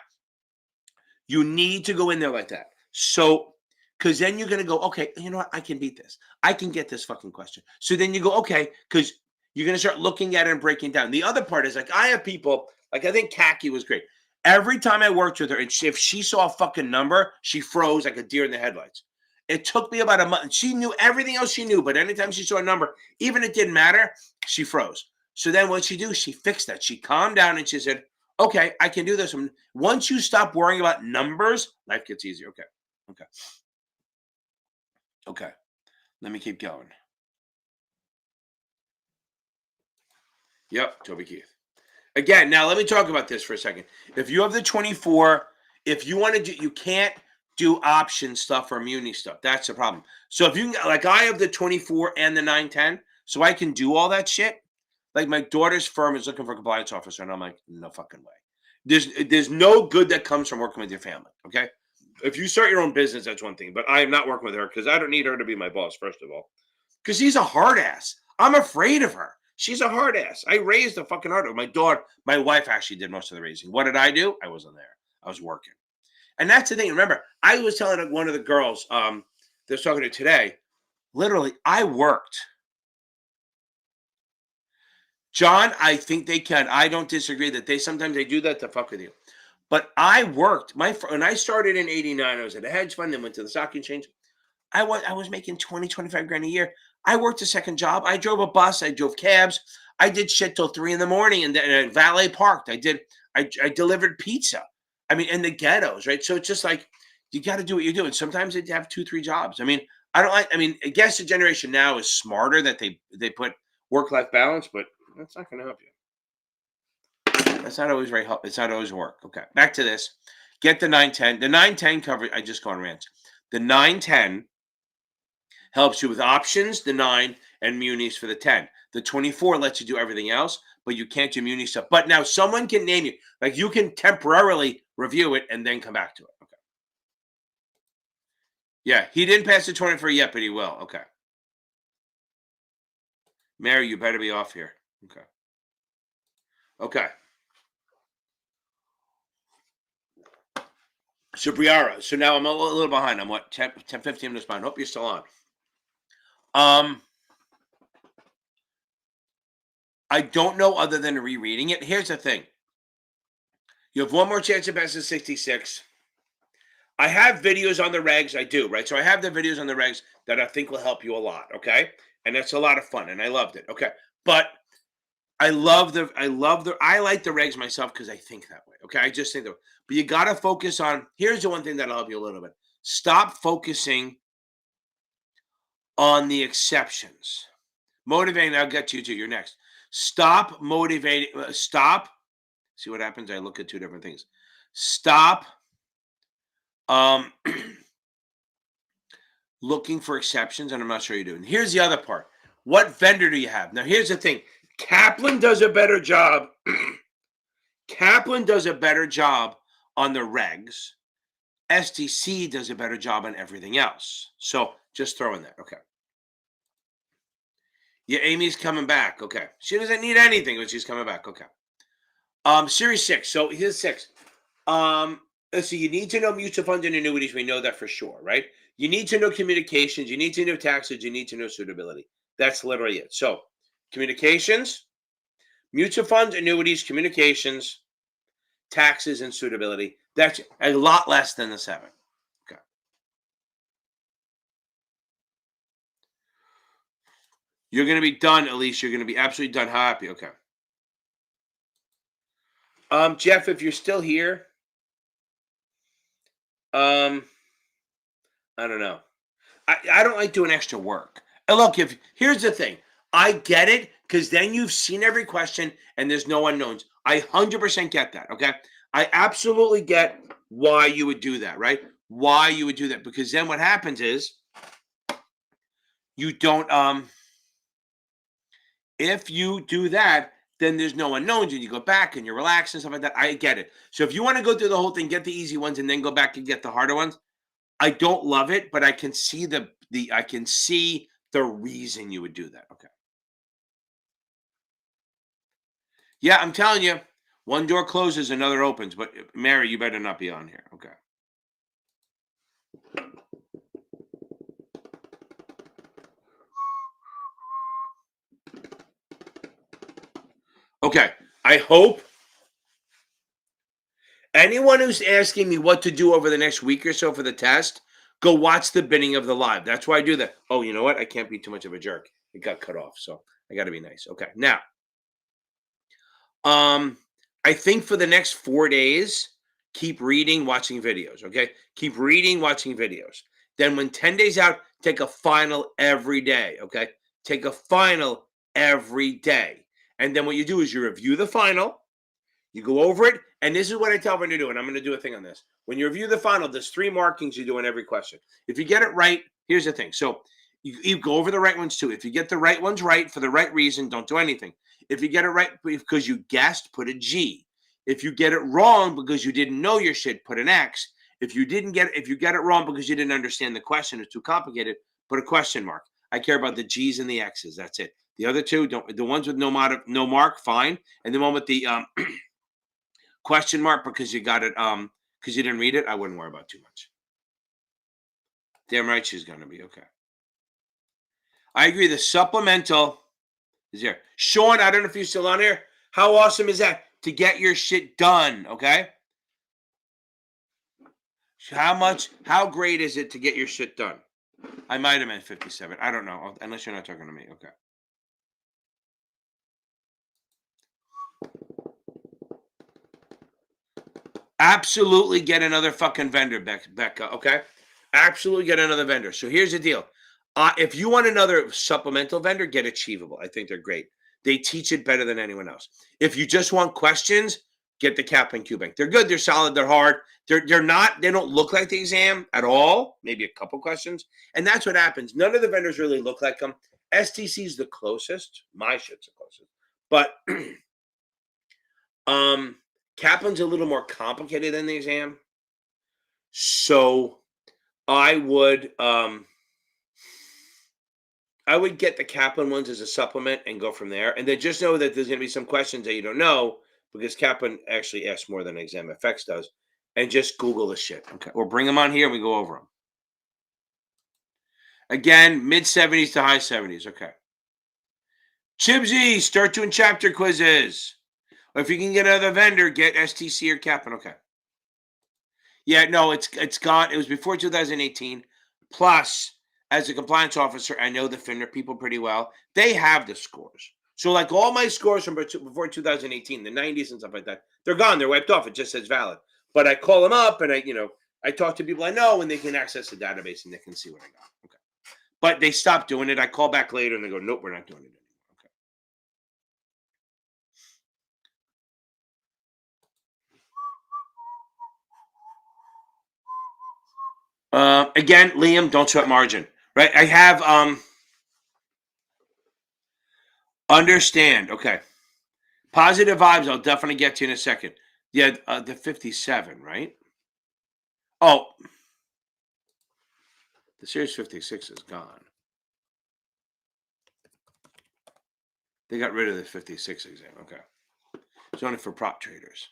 you need to go in there like that. So, because then you're going to go, okay, you know what? I can beat this. I can get this fucking question. So then you go, okay, because you're going to start looking at it and breaking down. The other part is like, I have people, like I think Kaki was great. Every time I worked with her, and if she saw a fucking number, she froze like a deer in the headlights. It took me about a month. She knew everything else she knew, but anytime she saw a number, even if it didn't matter, she froze. So then what she do? She fixed that. She calmed down and she said, okay, I can do this. And once you stop worrying about numbers, life gets easier. Okay. Let me keep going. Yep, Toby Keith. Again, now let me talk about this for a second. If you have the 24, if you want to do, you can't do option stuff or immunity stuff. That's the problem. So if you can, like I have the 24 and the 910, so I can do all that shit. Like my daughter's firm is looking for a compliance officer, and I'm like, no fucking way. There's no good that comes from working with your family. Okay. If you start your own business, that's one thing. But I am not working with her because I don't need her to be my boss, first of all. Because she's a hard ass. I'm afraid of her. She's a hard ass. I raised a fucking hard ass. My daughter, my wife actually did most of the raising. What did I do? I wasn't there. I was working. And that's the thing. Remember, I was telling one of the girls that was talking to today, literally, I worked. John, I think they can. I don't disagree that sometimes they do that to fuck with you. But I worked. When I started in 89, I was at a hedge fund and went to the stock exchange. I was making 20, 25 grand a year. I worked a second job. I drove a bus. I drove cabs. I did shit till 3 a.m. and then valet parked. I delivered pizza. I mean, in the ghettos, right? So it's just like, you got to do what you do. And sometimes they have 2, 3 jobs. I mean, I guess the generation now is smarter that they put work-life balance, but that's not going to help you. That's not always very helpful. It's not always work. Okay, back to this. Get the 910. The 910 coverage, I just go on rants. The 910 helps you with options, the 9, and munis for the 10. The 24 lets you do everything else, but you can't do muni stuff. But now someone can name you. Like you can temporarily review it and then come back to it. Okay. Yeah, he didn't pass the 24 yet, but he will. Okay. Mary, you better be off here. Okay. Okay. So Briara, so now I'm a little behind. I'm what, 10, 15 minutes behind. Hope you're still on. I don't know other than rereading it. Here's the thing. You have one more chance to pass the 66. I have videos on the regs. I do, right? So I have the videos on the regs that I think will help you a lot, okay? And that's a lot of fun, and I loved it, okay? But I like the regs myself because I think that way, okay? I just think that way. But you got to focus on, here's the one thing that'll help you a little bit. Stop focusing on the exceptions. Motivating, I'll get to you too. You're next. Stop motivating. Stop. See what happens? I look at 2 different things. Stop looking for exceptions, and I'm not sure you do. And here's the other part. What vendor do you have? Now, here's the thing. Kaplan does a better job. Kaplan does a better job on the regs. SDC does a better job on everything else. So just throw in that. Okay. Yeah, Amy's coming back. Okay. She doesn't need anything, but she's coming back. Okay. Series 6. So here's 6. So you need to know mutual funds and annuities. We know that for sure, right? You need to know communications. You need to know taxes. You need to know suitability. That's literally it. So communications, mutual funds, annuities, communications, taxes, and suitability. That's a lot less than the 7. Okay. You're going to be done, Elise. You're going to be absolutely done. Happy. Okay. Jeff, if you're still here, I don't know. I don't like doing extra work. And look, here's the thing. I get it because then you've seen every question and there's no unknowns. I 100% get that. Okay. I absolutely get why you would do that, right? Why you would do that. Because then what happens is you don't, if you do that, then there's no unknowns and you go back and you're relaxed and stuff like that. I get it. So if you want to go through the whole thing, get the easy ones and then go back and get the harder ones. I don't love it, but I can see the reason you would do that. Okay. Yeah, I'm telling you, one door closes, another opens. But Mary, you better not be on here. Okay. Okay. I hope anyone who's asking me what to do over the next week or so for the test, go watch the beginning of the live. That's why I do that. Oh, you know what? I can't be too much of a jerk. It got cut off, so I got to be nice. Okay. Now, I think for the next 4 days, keep reading, watching videos. Okay. Keep reading, watching videos. Then when 10 days out, take a final every day. Okay. Take a final every day. And then what you do is you review the final You go over it, and this is what I tell everyone to do, and I'm going to do a thing on this. When you review the final, there's 3 markings you do in every question. If you get it right, here's the thing. So you go over the right ones too. If you get the right ones right for the right reason, don't do anything. If you get it right because you guessed, put a G. If you get it wrong because you didn't know your shit, put an X. If you get it wrong because you didn't understand the question, it's too complicated, put a question mark. I care about the G's and the X's. That's it. The other two, don't. The ones with no mark, fine. And the one with the question mark because you got it because you didn't read it, I wouldn't worry about too much. Damn right she's gonna be okay. I agree. The supplemental is here. Sean, I don't know if you're still on here. How awesome is that to get your shit done? Okay. How great is it to get your shit done? I might have meant 57. I don't know, unless you're not talking to me. Okay. Absolutely get another fucking vendor, Becca. Okay. Absolutely get another vendor. So here's the deal. If you want another supplemental vendor, get Achievable. I think they're great. They teach it better than anyone else. If you just want questions, get the Kaplan QBank. They're good. They're solid. They're hard. They're not. They don't look like the exam at all. Maybe a couple questions, and that's what happens. None of the vendors really look like them. STC is the closest. My shit's the closest, but Kaplan's a little more complicated than the exam. So I would get the Kaplan ones as a supplement and go from there. And then just know that there's going to be some questions that you don't know because Kaplan actually asks more than Exam FX does. And just Google the shit. Okay. Or bring them on here and we go over them. Again, mid 70s to high 70s. Okay. Chibsy, start doing chapter quizzes. Or if you can get another vendor, get STC or Kaplan. Okay. Yeah, no, it's gone. It was before 2018. Plus, as a compliance officer, I know the FINRA people pretty well. They have the scores. So like all my scores from before 2018, the 90s and stuff like that, they're gone. They're wiped off. It just says valid. But I call them up and I talk to people I know and they can access the database and they can see what I got. Okay. But they stopped doing it. I call back later and they go, nope, we're not doing it anymore. Okay. Again, Liam, don't sweat margin. Right? I have understand. Okay. Positive vibes, I'll definitely get to in a second. Yeah, the 57, right? Oh, the Series 56 is gone. They got rid of the 56 exam. Okay. It's only for prop traders.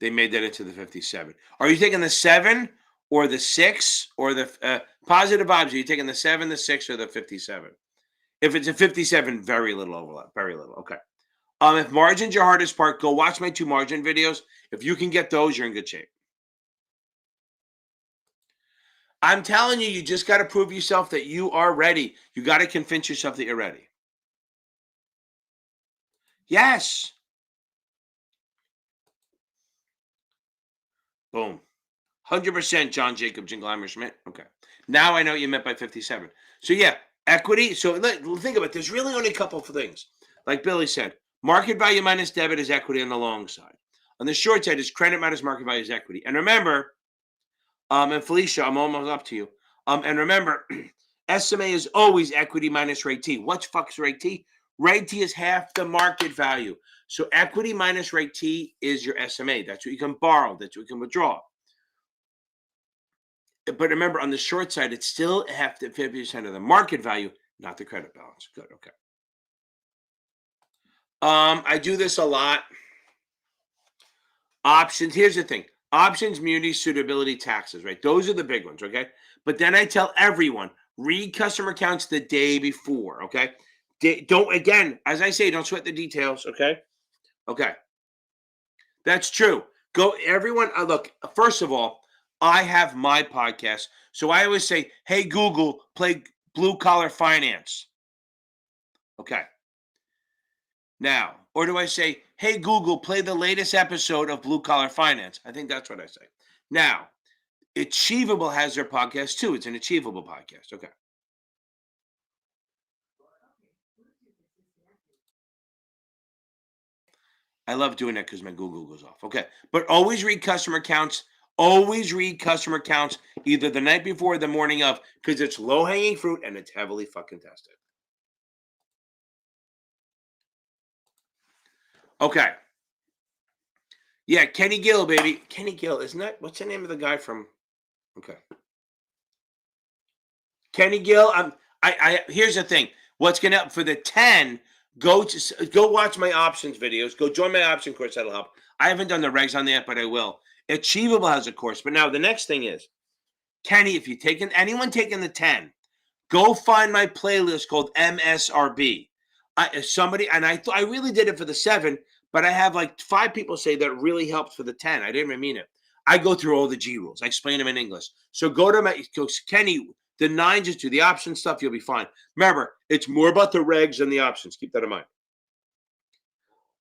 They made that into the 57. Are you taking the 7 or the 6 or the positive vibes? Are you taking the 7, the 6, or the 57? If it's a 57, very little overlap. Very little. Okay. If margin's your hardest part, go watch my 2 margin videos. If you can get those, you're in good shape. I'm telling you, you just got to prove yourself that you are ready. You got to convince yourself that you're ready. Yes. Boom. 100% John Jacob Jingleimer Schmidt. Okay. Now I know what you meant by 57. So yeah, equity. So think about it. There's really only a couple of things. Like Billy said, market value minus debit is equity on the long side. On the short side is credit minus market value is equity. And remember, and Felicia, I'm almost up to you. And remember, SMA is always equity minus rate T. What fuck's rate T? Rate T is half the market value. So equity minus rate T is your SMA. That's what you can borrow. That's what you can withdraw. But remember, on the short side, it's still half the 50% of the market value, not the credit balance. Good. Okay. I do this a lot. Options. Here's the thing. Options, muni, suitability, taxes, right? Those are the big ones, okay? But then I tell everyone, read customer accounts the day before, okay? Don't, again, as I say, don't sweat the details, okay? Okay. That's true. Go, everyone, look, first of all, I have my podcast. So I always say, hey, Google, play Blue Collar Finance. Okay. Now, or do I say, hey, Google, play the latest episode of Blue Collar Finance? I think that's what I say. Now, Achievable has their podcast too. It's an Achievable podcast. Okay. I love doing that because my Google goes off. Okay. But always read customer counts. Always read customer counts either the night before or the morning of, because it's low-hanging fruit and it's heavily fucking tested. Okay. Yeah, Kenny Gill, baby. Kenny Gill, isn't that, what's the name of the guy from? Okay. Kenny Gill. Here's the thing. What's gonna, for the 10, go watch my options videos. Go join my option course. That'll help. I haven't done the regs on that, but I will. Achievable has a course. But now the next thing is, Kenny, if you taken anyone taking the 10, go find my playlist called MSRB. I really did it for the 7, but I have like 5 people say that it really helped for the 10. I didn't even mean it. I go through all the G rules. I explain them in English. So go to Kenny, the 9, just do the option stuff. You'll be fine. Remember, it's more about the regs than the options. Keep that in mind.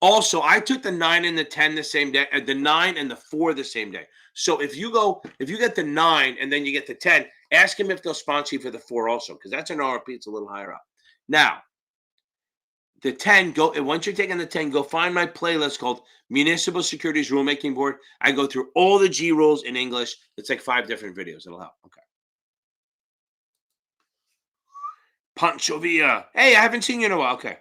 Also, I took the 9 and the 10 the same day, the 9 and the 4 the same day. So if you get the 9 and then you get the 10, ask him if they'll sponsor you for the 4 also, because that's an RP. It's a little higher up. Now, the 10, once you're taking the 10, go find my playlist called Municipal Securities Rulemaking Board. I go through all the G rules in English. It's like 5 different videos. It'll help. Okay. Pancho Villa. Hey, I haven't seen you in a while. Okay.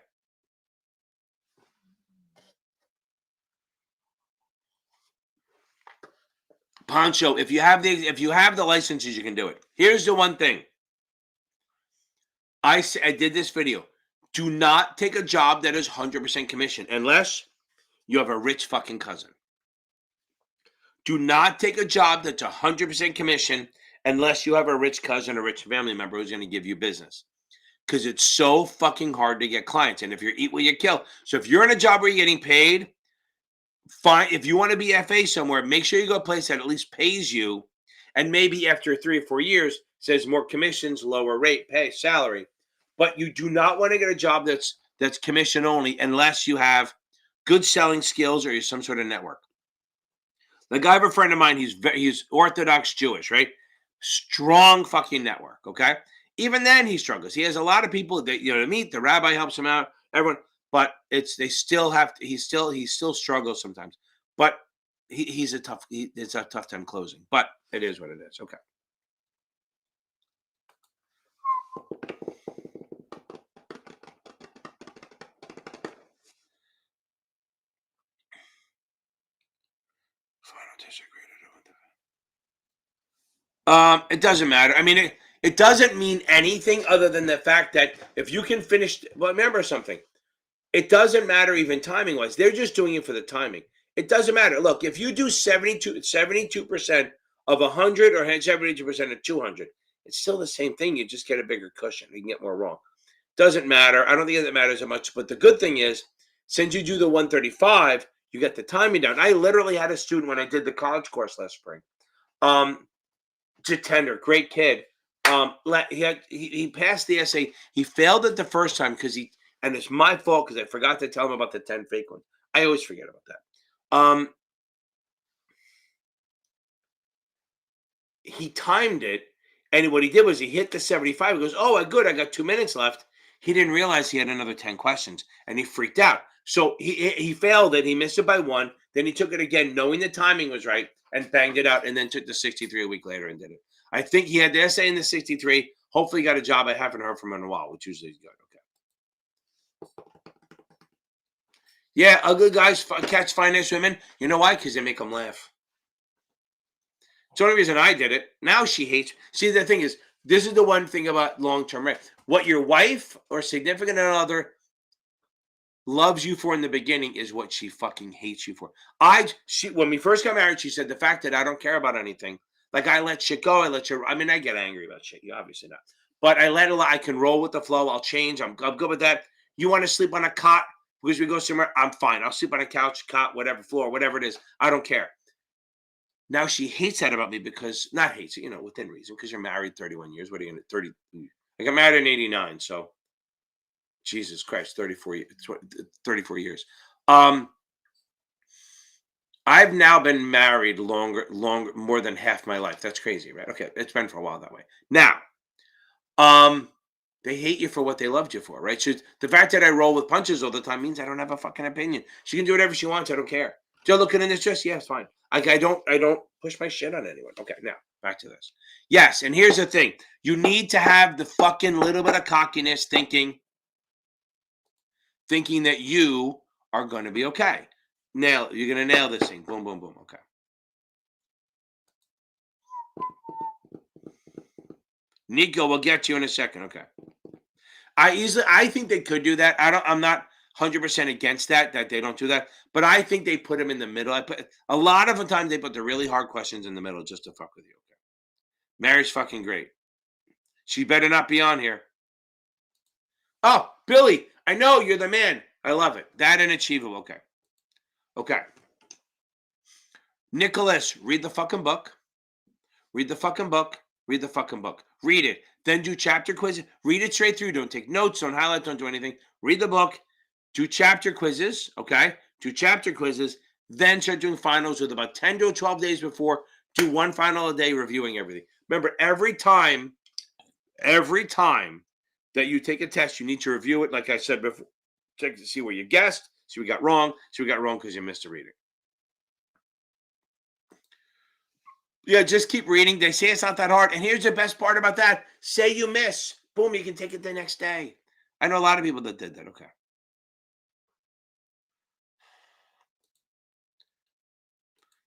Pancho, if you have the licenses, you can do it. Here's the one thing. I did this video. Do not take a job that is 100% commission unless you have a rich fucking cousin. Do not take a job that's 100% commission unless you have a rich cousin or rich family member who's going to give you business. Because it's so fucking hard to get clients. And if you're eat what you kill. So if you're in a job where you're getting paid, fine. If you want to be FA somewhere, make sure you go to a place that at least pays you. And maybe after 3 or 4 years says more commissions, lower rate, pay, salary. But you do not want to get a job that's commission only unless you have good selling skills or you're some sort of network. Like I have a friend of mine, he's Orthodox Jewish, right? Strong fucking network, okay? Even then he struggles. He has a lot of people that to meet. The rabbi helps him out, everyone, but he still struggles sometimes. But it's a tough time closing. But it is what it is. Okay. It doesn't matter. I mean, it doesn't mean anything other than the fact that if you can finish, well, remember something. It doesn't matter even timing wise. They're just doing it for the timing. It doesn't matter. Look, if you do 72% of 100 or 72% of 200, it's still the same thing. You just get a bigger cushion. You can get more wrong. Doesn't matter. I don't think that matters that much. But the good thing is, since you do the 135, you get the timing down. I literally had a student when I did the college course last spring. Tender, great kid. He passed the essay. He failed it the first time and it's my fault because I forgot to tell him about the 10 fake ones. I always forget about that. He timed it, and what he did was he hit the 75. He goes, "Oh, good, I got 2 minutes left." He didn't realize he had another 10 questions, and he freaked out. So he failed it. He missed it by 1. Then he took it again, knowing the timing was right, and banged it out, and then took the 63 a week later and did it. I think he had the essay in the 63. Hopefully he got a job. I haven't heard from him in a while, which usually is good. Okay. Yeah, ugly guys catch fine nice women. You know why? Because they make them laugh. It's the only reason I did it. Now she hates. See, the thing is, this is the one thing about long-term rent. What your wife or significant other loves you for in the beginning is what she fucking hates you for. When we first got married, she said the fact that I don't care about anything. Like I let shit go. I get angry about shit. You obviously not. But I can roll with the flow. I'll change. I'm good with that. You want to sleep on a cot because we go somewhere? I'm fine. I'll sleep on a couch, cot, whatever, floor, whatever it is. I don't care. Now she hates that about me because, not hates it, within reason, because you're married 31 years. What are you going to, 30? I got married in 89, so Jesus Christ, 34 years. I've now been married longer, more than half my life. That's crazy, right? Okay, it's been for a while that way. Now, They hate you for what they loved you for, right? So the fact that I roll with punches all the time means I don't have a fucking opinion. She can do whatever she wants. I don't care. Joe looking in this dress? Yeah, it's fine. I don't push my shit on anyone. Okay, now back to this. Yes, and here's the thing. You need to have the fucking little bit of cockiness thinking that you are going to be okay. You're going to nail this thing. Boom, boom, boom. Okay. Nico, we'll get to you in a second. Okay. I think they could do that. I'm not 100% against that they don't do that, but I think they put them in the middle. A lot of the time they put the really hard questions in the middle just to fuck with you. Okay. Mary's fucking great. She better not be on here. Oh, Billy, I know you're the man. I love it. That and Achievable. Okay. Okay. Nicholas, read the fucking book. Read the fucking book. Read the fucking book. Read it. Then do chapter quizzes. Read it straight through. Don't take notes. Don't highlight. Don't do anything. Read the book. Do chapter quizzes. Okay. Do chapter quizzes. Then start doing finals with about 10 to 12 days before. Do one final a day reviewing everything. Remember, every time that you take a test, you need to review it. Like I said before, check to see where you guessed, see what you got wrong, because you missed a reading. Yeah, just keep reading. They say it's not that hard. And here's the best part about that. Say you miss. Boom, you can take it the next day. I know a lot of people that did that. Okay.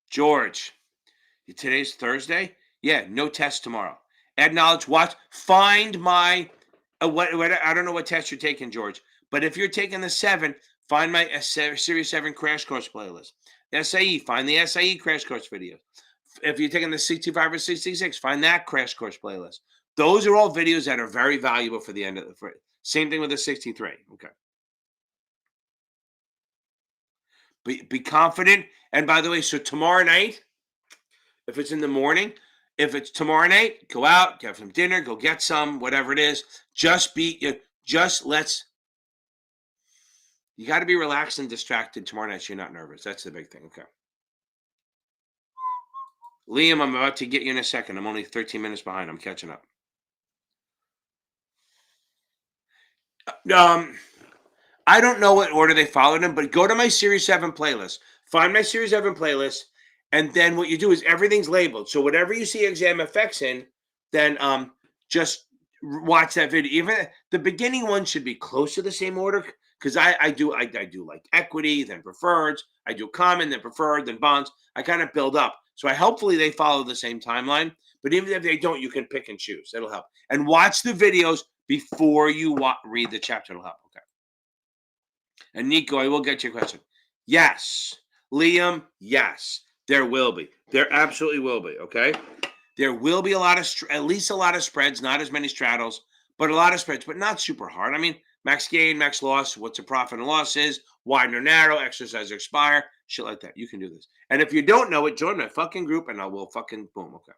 George, today's Thursday? Yeah, no test tomorrow. Add knowledge, watch, find my, what I don't know what test you're taking, George, but if you're taking the 7, find my Series 7 crash course playlist. SIE, find the SIE crash course video. If you're taking the 65 or 66, find that crash course playlist. Those are all videos that are very valuable for the end of the, same thing with the 63. Okay. Be confident. And by the way, so tomorrow night, if it's in the morning, if it's tomorrow night, go out, have some dinner, go get some, whatever it is. You got to be relaxed and distracted tomorrow night so you're not nervous. That's the big thing. Okay. Liam, I'm about to get you in a second. I'm only 13 minutes behind. I'm catching up. I don't know what order they followed them, but go to my Series 7 playlist. Find my Series 7 playlist, and then what you do is everything's labeled. So whatever you see exam effects in, then just watch that video. Even the beginning one should be close to the same order, because I do like equity, then preferreds. I do common, then preferred, then bonds. I kind of build up. So hopefully they follow the same timeline. But even if they don't, you can pick and choose. It'll help. And watch the videos before you read the chapter. It'll help. Okay. And Nico, I will get your question. Yes. Liam, yes. There will be. There absolutely will be. Okay. There will be at least a lot of spreads, not as many straddles, but a lot of spreads, but not super hard. I mean, max gain, max loss, what's a profit and loss is, widen or narrow, exercise or expire, shit like that. You can do this. And if you don't know it, join my fucking group and I will fucking boom. Okay.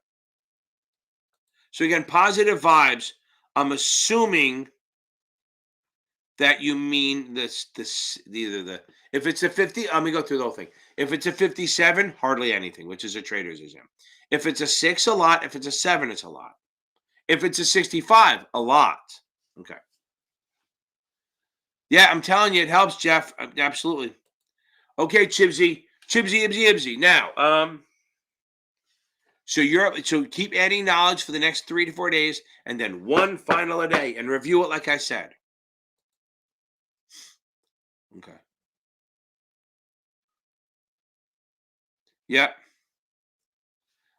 So again, positive vibes. I'm assuming that you mean if it's a 50, let me go through the whole thing. If it's a 57, hardly anything, which is a trader's exam. If it's a 6, a lot. If it's a 7, it's a lot. If it's a 65, a lot. Okay. Yeah, I'm telling you, it helps, Jeff. Absolutely. Okay, Chibsy, Ibsy. Now, so keep adding knowledge for the next 3 to 4 days, and then one final a day, and review it like I said. Okay. Yeah.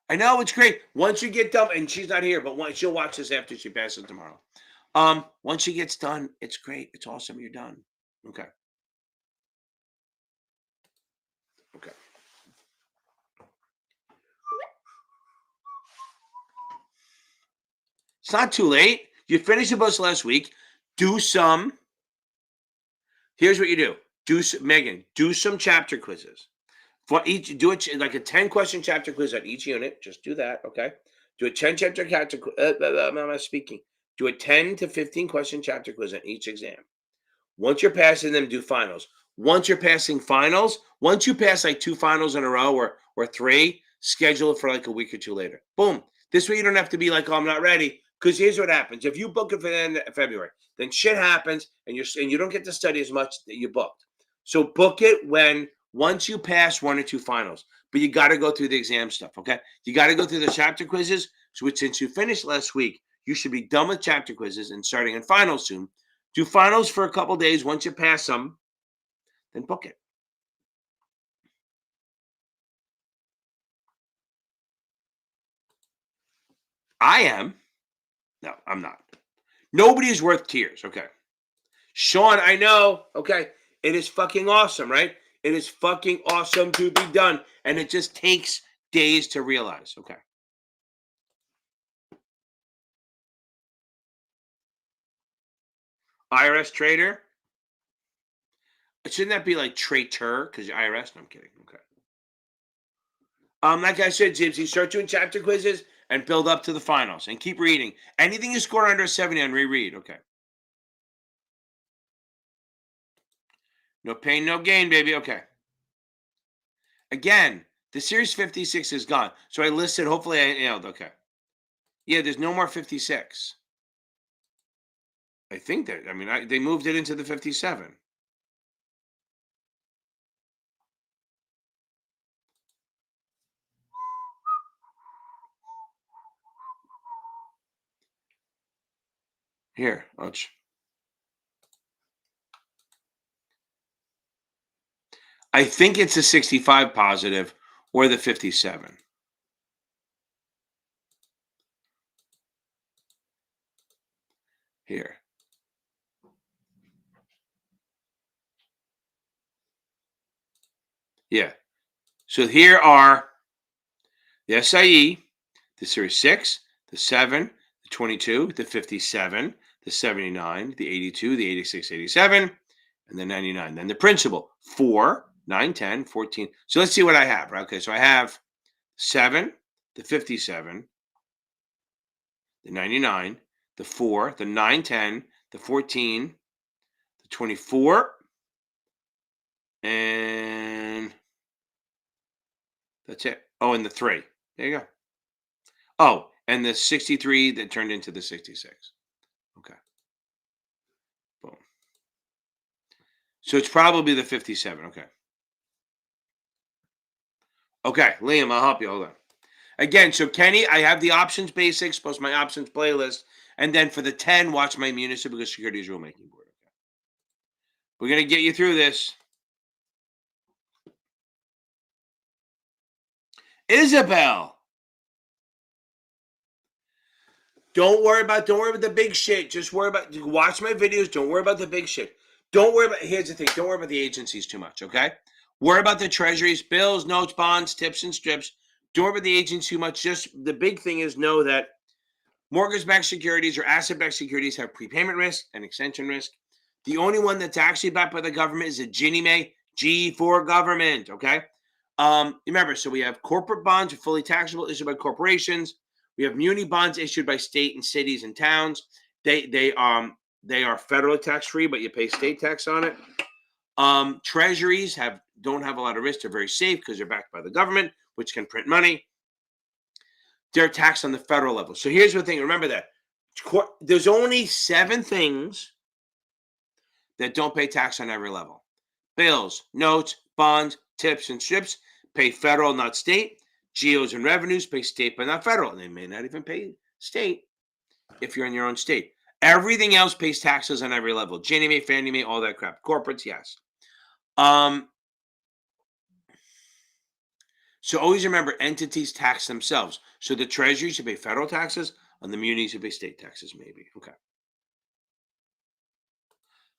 I know it's great. Once you get done, and she's not here, but she'll watch this after she passes tomorrow. Once she gets done, it's great. It's awesome. You're done. Okay. Okay. It's not too late. You finished the books last week. Here's what you do. Do some chapter quizzes. For each, do it like a 10-question chapter quiz on each unit. Just do that, okay? Do a 10 chapter quiz. I'm speaking. Do a 10 to 15 question chapter quiz on each exam. Once you're passing them, do finals. Once you're passing finals, once you pass like 2 finals in a row or 3, schedule it for like a week or 2 later. Boom. This way you don't have to be like, oh, I'm not ready. Because here's what happens: if you book it for the end of February, then shit happens, and you don't get to study as much that you booked. So book it once you pass 1 or 2 finals. But you got to go through the exam stuff. Okay, you got to go through the chapter quizzes. So since you finished last week, you should be done with chapter quizzes and starting in finals soon. Do finals for a couple days. Once you pass them, then book it. I am. No, I'm not. Nobody is worth tears. Okay. Sean, I know. Okay. It is fucking awesome, right? It is fucking awesome to be done. And it just takes days to realize. Okay. IRS trader. Shouldn't that be like traitor? Because you're IRS? No, I'm kidding. Okay. Like I said, Gypsy, start doing chapter quizzes and build up to the finals and keep reading. Anything you score under 70 on reread. Okay. No pain, no gain, baby. Okay. Again, the Series 56 is gone. So I listed, hopefully I nailed. Okay. Yeah, there's no more 56. I think that, they moved it into the 57. Here, I think it's the 65 positive or the 57. Here. Yeah. So here are the SIE, the Series 6, the 7, the 22, the 57, the 79, the 82, the 86, 87, and the 99. Then the principal, 4, 9, 10, 14. So let's see what I have. Right? Okay, so I have 7, the 57, the 99, the 4, the 9, 10, the 14, the 24, and that's it. Oh, and the 3. There you go. Oh, and the 63 that turned into the 66. Okay. Boom. So it's probably the 57. Okay. Okay, Liam, I'll help you. Hold on. Again, so Kenny, I have the options basics plus my options playlist. And then for the 10, watch my municipal securities rulemaking board. Okay. We're going to get you through this. Isabel. Don't worry about the big shit. Just watch my videos. Don't worry about the big shit. Here's the thing. Don't worry about the agencies too much, okay? Worry about the treasuries, bills, notes, bonds, tips, and strips. Don't worry about the agencies too much. Just the big thing is know that mortgage-backed securities or asset-backed securities have prepayment risk and extension risk. The only one that's actually backed by the government is a Ginnie Mae, G for government, okay? Remember, so we have corporate bonds are fully taxable, issued by corporations. We have muni bonds issued by state and cities and towns. They are federally tax free, but you pay state tax on it. Treasuries don't have a lot of risk. They're very safe because they're backed by the government, which can print money. They're taxed on the federal level. So here's the thing. Remember that there's only 7 things that don't pay tax on every level: bills, notes, bonds, tips, and strips pay federal, not state. GOs and revenues pay state, but not federal. And they may not even pay state if you're in your own state. Everything else pays taxes on every level. Ginnie Mae, Fannie Mae, all that crap. Corporates, yes. So always remember, entities tax themselves. So the treasury should pay federal taxes, and the munis should pay state taxes, maybe. Okay.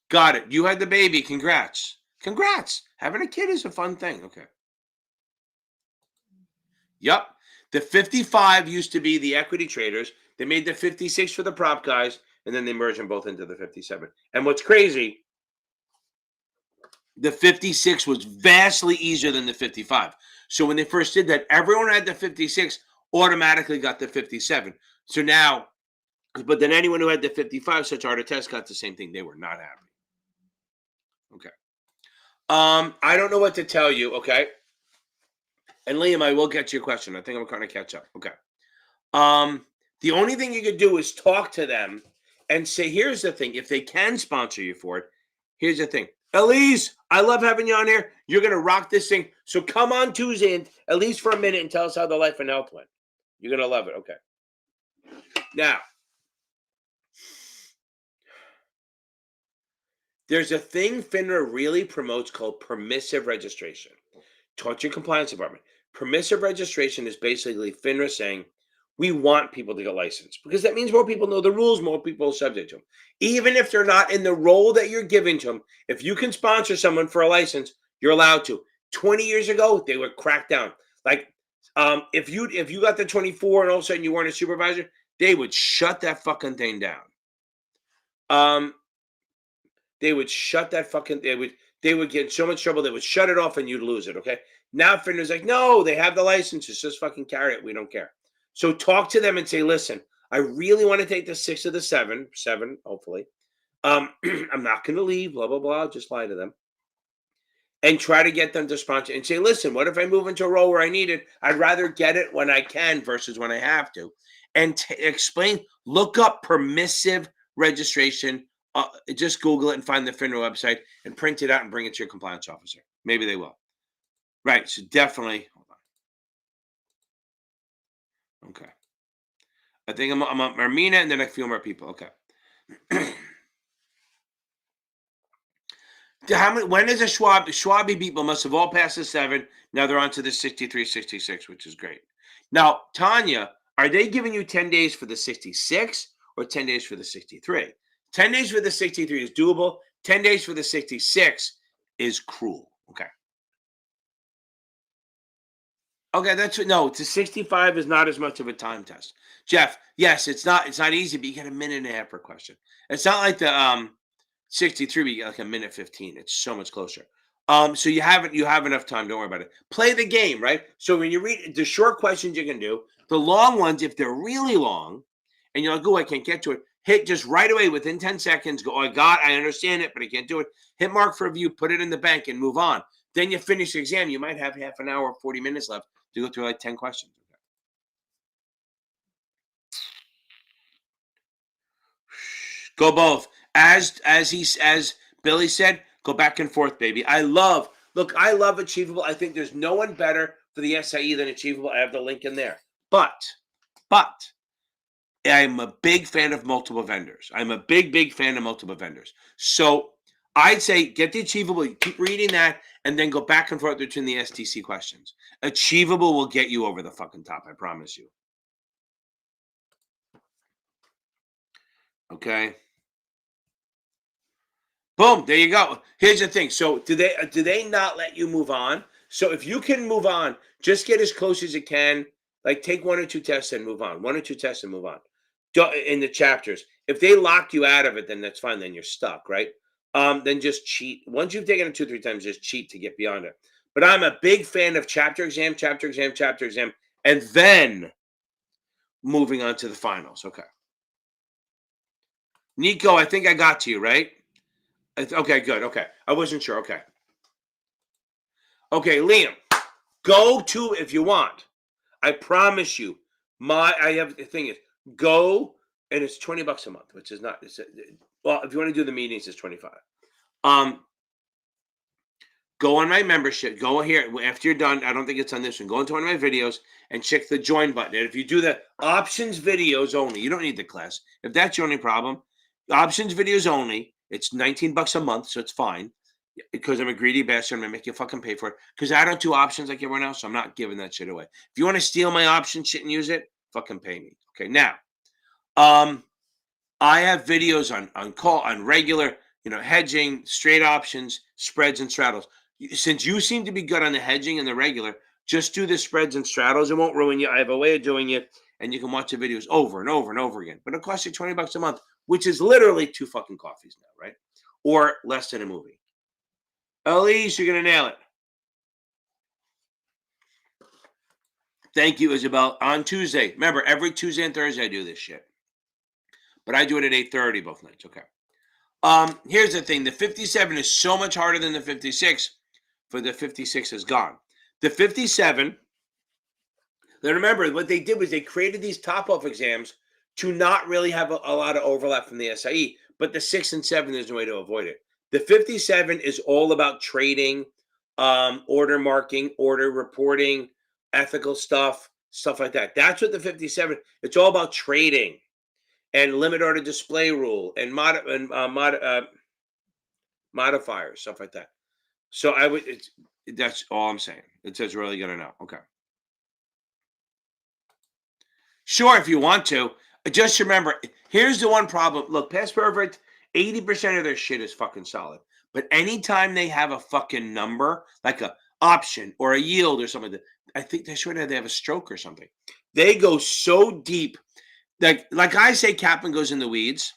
Got it. You had the baby. Congrats. Congrats. Having a kid is a fun thing. Okay. Yep. The 55 used to be the equity traders. They made the 56 for the prop guys, and then they merged them both into the 57. And what's crazy, the 56 was vastly easier than the 55. So when they first did that, everyone who had the 56 automatically got the 57. So now, but then anyone who had the 55, such art or test, got the same thing. They were not happy. Okay. I don't know what to tell you. Okay. And Liam, I will get to your question. I think I'm going to catch up. Okay. The only thing you could do is talk to them and say, here's the thing. If they can sponsor you for it, here's the thing. Elise, I love having you on here. You're going to rock this thing. So come on Tuesday, and, at least for a minute, and tell us how the life and health went. You're going to love it. Okay. Now, there's a thing FINRA really promotes called permissive registration. Talk to your compliance department. Permissive registration is basically FINRA saying, we want people to get licensed because that means more people know the rules, more people are subject to them. Even if they're not in the role that you're giving to them, if you can sponsor someone for a license, you're allowed to. 20 years ago, they would crack down. Like if you got the 24 and all of a sudden you weren't a supervisor, they would shut that fucking thing down. They would shut that fucking, they would get in so much trouble, they would shut it off and you'd lose it, okay? Now FINRA's like, no, they have the licenses, just fucking carry it, we don't care. So talk to them and say, listen, I really want to take the 6 of the 7, hopefully. I'm not going to leave, blah, blah, blah, just lie to them. And try to get them to sponsor and say, listen, what if I move into a role where I need it? I'd rather get it when I can versus when I have to. And explain, look up permissive registration. Just Google it and find the FINRA website and print it out and bring it to your compliance officer. Maybe they will. Right. So definitely. Hold on. Okay. I think I'm on Marmina and then a few more people. Okay. How many? When is a Schwabi people must have all passed the 7. Now they're on to the 63, 66, which is great. Now, Tanya, are they giving you 10 days for the 66 or 10 days for the 63? 10 days for the 63 is doable. 10 days for the 66 is cruel. Okay. Okay, that's no. To 65 is not as much of a time test. Jeff, yes, it's not easy, but you get a minute and a half per question. It's not like the 63, but you get like a minute 15. It's so much closer. So you have enough time. Don't worry about it. Play the game, right? So when you read the short questions, you can do the long ones. If they're really long, and you're like, oh, I can't get to it, hit just right away within 10 seconds. Go, I understand it, but I can't do it. Hit mark for review, put it in the bank, and move on. Then you finish the exam. You might have half an hour or 40 minutes left to go through like 10 questions. Go both. As Billy said, go back and forth, baby. I love Achievable. I think there's no one better for the SIE than Achievable. I have the link in there. But I'm a big fan of multiple vendors. I'm a big fan of multiple vendors. So I'd say get the Achievable, keep reading that, and then go back and forth between the STC questions. Achievable will get you over the fucking top, I promise you. Okay. Boom, there you go. Here's the thing. So do they not let you move on? So if you can move on, just get as close as you can. Like take 1 or 2 tests and move on. 1 or 2 tests and move on. In the chapters. If they lock you out of it, then that's fine. Then you're stuck, right? Then just cheat. Once you've taken it 2 or 3 times, just cheat to get beyond it. But I'm a big fan of chapter exam, and then moving on to the finals. Okay. Nico, I think I got to you, right? Okay, good. Okay. I wasn't sure. Okay. Okay, Liam, go to, if you want, I promise you, the thing is, go, and it's $20 a month, which is not, well, if you want to do the meetings, it's 25. Go on my membership, go here, after you're done, I don't think it's on this one, go into one of my videos and check the join button. And if you do the options videos only, you don't need the class. If that's your only problem, options videos only, it's $19 a month, so it's fine. Because I'm a greedy bastard, I'm gonna make you fucking pay for it. Because I don't do options like everyone else, so I'm not giving that shit away. If you want to steal my option shit and use it, fucking pay me. Okay, now, I have videos on regular, hedging, straight options, spreads and straddles. Since you seem to be good on the hedging and the regular, just do the spreads and straddles. It won't ruin you. I have a way of doing it, and you can watch the videos over and over and over again. But it costs you $20 a month, which is literally 2 fucking coffees now, right? Or less than a movie. Elise, you're going to nail it. Thank you, Isabel. On Tuesday. Remember, every Tuesday and Thursday I do this shit. But I do it at 8:30 both nights. Okay. Here's the thing. The 57 is so much harder than the 56. For the 56 is gone. The 57, then remember, what they did was they created these top-off exams to not really have a lot of overlap from the SIE. But the 6 and 7, there's no way to avoid it. The 57 is all about trading, order marking, order reporting, ethical stuff like that. That's what the 57. It's all about trading and limit order display rule and modifiers, stuff like that. So I would. That's all I'm saying. It says really gonna know. Okay. Sure, if you want to. Just remember, here's the one problem. Look, Past Perfect, 80% of their shit is fucking solid. But anytime they have a fucking number, like a option or a yield or something, I think they should have they have a stroke or something. They go so deep. Like I say, Kaplan goes in the weeds.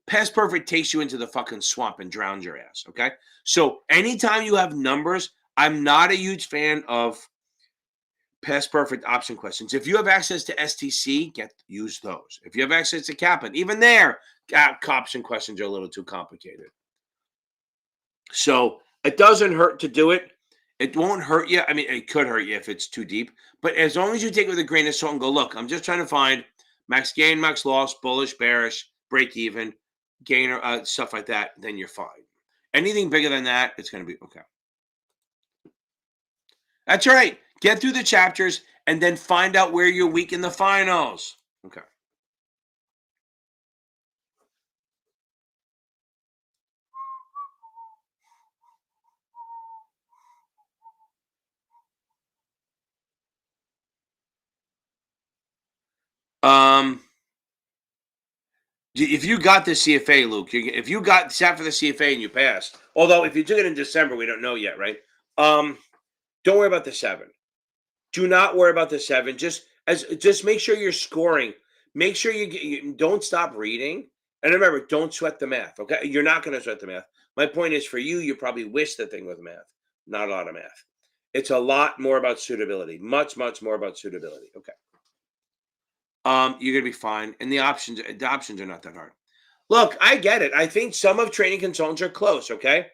Past Perfect takes you into the fucking swamp and drowns your ass. Okay. So anytime you have numbers, I'm not a huge fan of Past Perfect option questions. If you have access to STC, use those. If you have access to Kaplan, even there, option questions are a little too complicated. So it doesn't hurt to do it. It won't hurt you. I mean, it could hurt you if it's too deep. But as long as you take it with a grain of salt and go, look, I'm just trying to find max gain, max loss, bullish, bearish, break even, gainer, stuff like that, then you're fine. Anything bigger than that, it's going to be okay. That's right. Get through the chapters and then find out where you're weak in the finals. Okay. If you got the CFA, Luke, if you sat for the CFA and you passed, although if you took it in December, we don't know yet, right? Don't worry about the 7. Do not worry about the 7. Just make sure you're scoring. Make sure you don't stop reading. And remember, don't sweat the math. Okay, you're not going to sweat the math. My point is, for you, you probably wish the thing with math, not a lot of math. It's a lot more about suitability. Much more about suitability. Okay. You're gonna be fine, and the options are not that hard. Look, I get it. I think some of training consultants are close. Okay.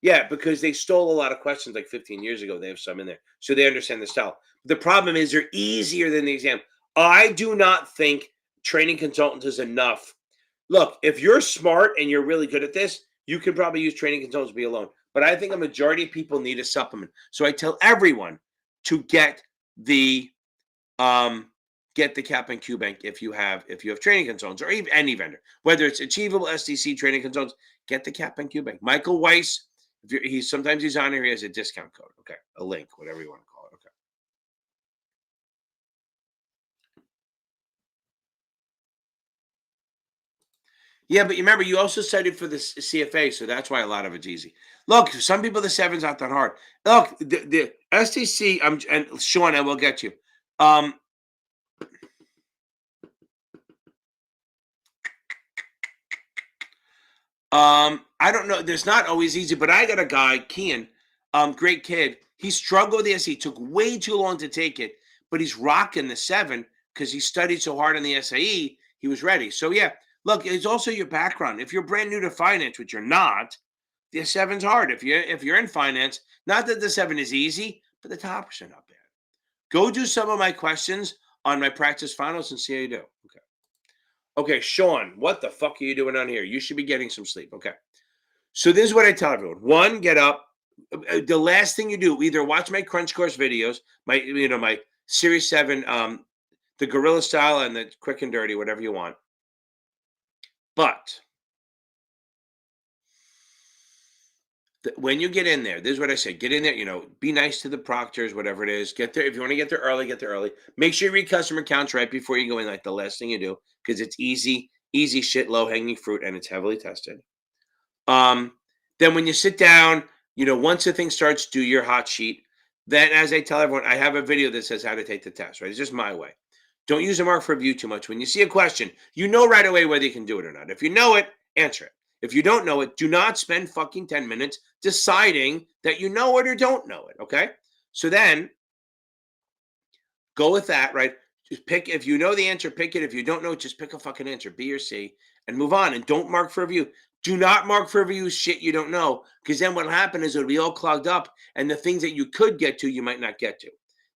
Yeah, because they stole a lot of questions like 15 years ago. They have some in there, so they understand the style. The problem is they're easier than the exam. I do not think training consultants is enough. Look, if you're smart and you're really good at this, you can probably use training consultants to be alone. But I think a majority of people need a supplement. So I tell everyone to get the Kaplan QBank if you have training consultants or even any vendor, whether it's Achievable, SDC, training consultants, get the Kaplan QBank. Michael Weiss, sometimes he's on here, he has a discount code. Okay, a link, whatever you want to call it. Okay. Yeah, but remember, you also studied for the CFA, so that's why a lot of it's easy. Look, some people the 7's not that hard. Look, the STC, and Sean, I will get you. I don't know. There's not always easy, but I got a guy, Kian, great kid. He struggled with the SE. Took way too long to take it, but he's rocking the 7 because he studied so hard on the SIE. He was ready. So yeah, look, it's also your background. If you're brand new to finance, which you're not, the 7's hard. If you're in finance, not that the 7 is easy, but the toppers are not bad. Go do some of my questions on my practice finals and see how you do. Okay. Okay, Sean, what the fuck are you doing on here? You should be getting some sleep. Okay. So this is what I tell everyone. 1, get up. The last thing you do, either watch my Crunch Course videos, my Series 7, the Gorilla Style and the Quick and Dirty, whatever you want. But when you get in there, this is what I say. Get in there, be nice to the proctors, whatever it is. Get there. If you want to get there early, get there early. Make sure you read customer counts right before you go in, like the last thing you do, because it's easy shit, low-hanging fruit, and it's heavily tested. Then when you sit down, once the thing starts, do your hot sheet. Then, as I tell everyone, I have a video that says how to take the test, right? It's just my way. Don't use a mark for review too much. When you see a question, you know right away whether you can do it or not. If you know it, answer it. If you don't know it, do not spend fucking 10 minutes deciding that you know it or don't know it, okay? So then, go with that, right? Just pick, if you know the answer, pick it. If you don't know it, just pick a fucking answer, B or C, and move on. And don't mark for review. Do not mark for review shit you don't know, because then what'll happen is it'll be all clogged up, and the things that you could get to, you might not get to.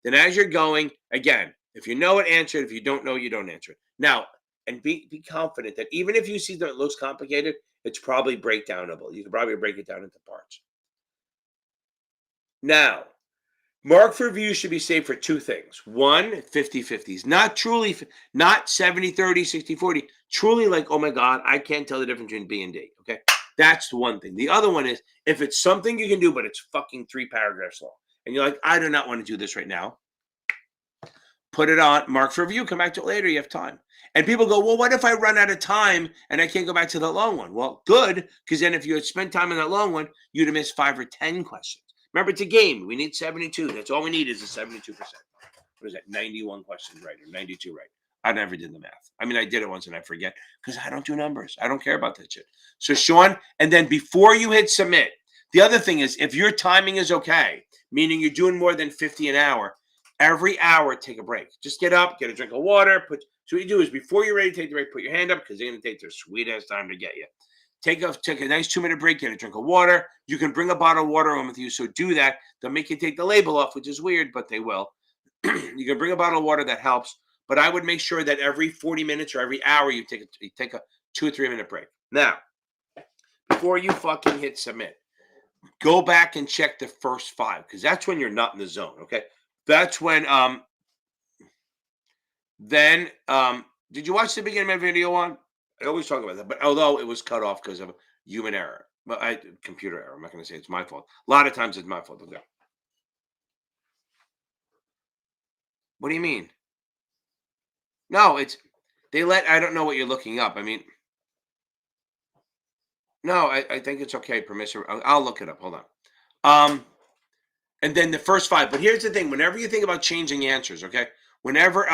Then as you're going, again, if you know it, answer it. If you don't know, you don't answer it. Now, and be confident that even if you see that it looks complicated, it's probably breakdownable. You can probably break it down into parts. Now, mark for review should be saved for two things. One, 50-50s. Not truly, not 70-30, 60-40. Truly like, oh my God, I can't tell the difference between B and D. Okay. That's the one thing. The other one is if it's something you can do, but it's fucking 3 paragraphs long. And you're like, I do not want to do this right now. Put it on, mark for review, come back to it later. You have time. And people go, well, what if I run out of time and I can't go back to that long one? Well, good, because then if you had spent time on that long one, you'd have missed 5 or 10 questions. Remember, it's a game. We need 72. That's all we need is a 72%. What is that? 91 questions right or 92 right. I never did the math. I mean, I did it once and I forget because I don't do numbers. I don't care about that shit. So, Sean, and then before you hit submit, the other thing is if your timing is okay, meaning you're doing more than 50 an hour, every hour take a break. Just get up, get a drink of water. So what you do is before you're ready to take the break, put your hand up because they're going to take their sweet ass time to get you. Take a nice 2-minute break, get a drink of water. You can bring a bottle of water home with you. So do that. They'll make you take the label off, which is weird, but they will. You can bring a bottle of water, that helps. But I would make sure that every 40 minutes or every hour you take a 2 or 3 minute break. Now, before you fucking hit submit, go back and check the first 5 because that's when you're not in the zone. Okay. That's when did you watch the beginning of my video on? I always talk about that, but although it was cut off because of human error, but computer error. I'm not going to say it's my fault. A lot of times it's my fault. Okay. What do you mean? No, I don't know what you're looking up. I mean, no, I think it's okay. Permissive. I'll look it up. Hold on. And then the first 5. But here's the thing: whenever you think about changing answers, okay, whenever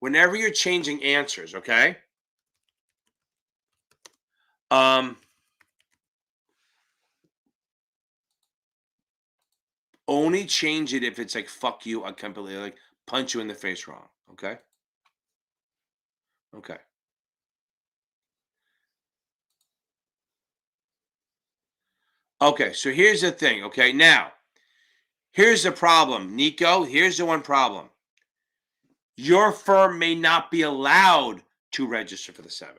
you're changing answers, okay, only change it if it's like fuck you, I completely like punch you in the face wrong, okay, okay. Okay, so here's the thing, okay, now here's the problem, Nico. Here's the one problem. Your firm may not be allowed to register for the 7.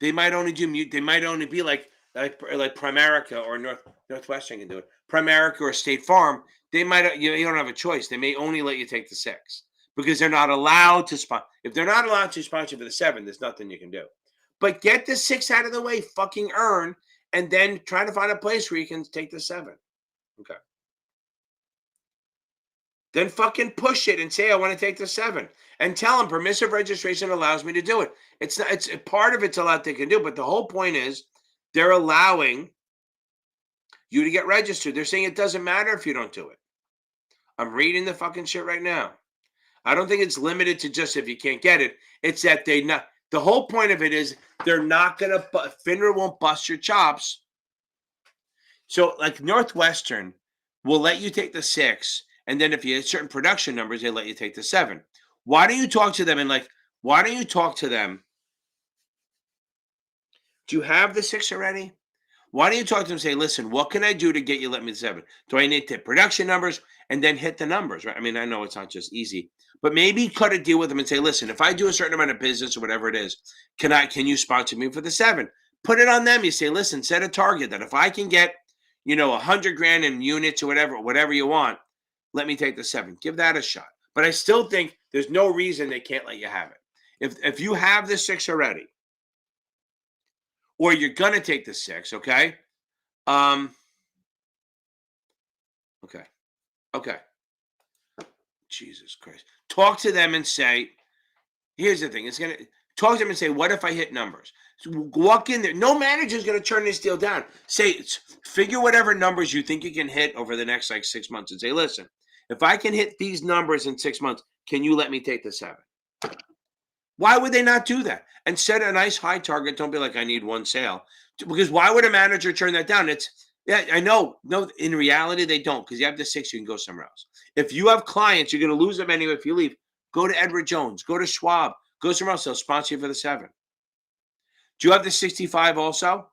They might only do they might only be like Primerica or Northwestern can do it. Primerica or State Farm, they might you don't have a choice. They may only let you take the 6 because they're not allowed to sponsor. If they're not allowed to sponsor for the 7, there's nothing you can do. But get the 6 out of the way, fucking earn, and then try to find a place where you can take the 7. Okay. Then fucking push it and say, I want to take the 7 and tell them permissive registration allows me to do it. It's not, it's part of it's allowed they can do, but the whole point is they're allowing you to get registered. They're saying it doesn't matter if you don't do it. I'm reading the fucking shit right now. I don't think it's limited to just if you can't get it. It's that the whole point of it is they're not going to, FINRA won't bust your chops. So like Northwestern will let you take the 6. And then if you hit certain production numbers, they let you take the 7. Why don't you talk to them why don't you talk to them? Do you have the 6 already? Why don't you talk to them and say, listen, what can I do to get you let me the 7? Do I need to hit production numbers and then hit the numbers, right? I mean, I know it's not just easy, but maybe cut a deal with them and say, listen, if I do a certain amount of business or whatever it is, can you sponsor me for the 7? Put it on them. You say, listen, set a target that if I can get, 100 grand in units or whatever you want, let me take the 7. Give that a shot. But I still think there's no reason they can't let you have it. If you have the 6 already, or you're gonna take the 6, okay? Okay. Jesus Christ. Talk to them and say, here's the thing. Talk to them and say, what if I hit numbers? So walk in there. No manager's gonna turn this deal down. Figure whatever numbers you think you can hit over the next 6 months and say, listen, if I can hit these numbers in 6 months, can you let me take the 7? Why would they not do that? And set a nice high target. Don't be like, I need 1 sale. Because why would a manager turn that down? I know. No, in reality, they don't. Because you have the 6, you can go somewhere else. If you have clients, you're going to lose them anyway if you leave. Go to Edward Jones. Go to Schwab. Go somewhere else. They'll sponsor you for the 7. Do you have the 65 also?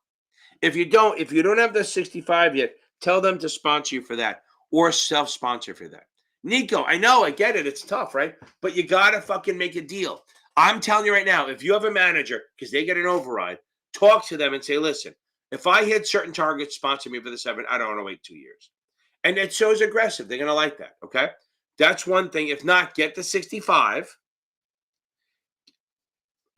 If you don't have the 65 yet, tell them to sponsor you for that or self-sponsor for that. Nico, I know, I get it. It's tough, right? But you got to fucking make a deal. I'm telling you right now, if you have a manager, because they get an override, talk to them and say, listen, if I hit certain targets, sponsor me for the 7, I don't want to wait 2 years. And it shows aggressive. They're going to like that, okay? That's one thing. If not, get the 65.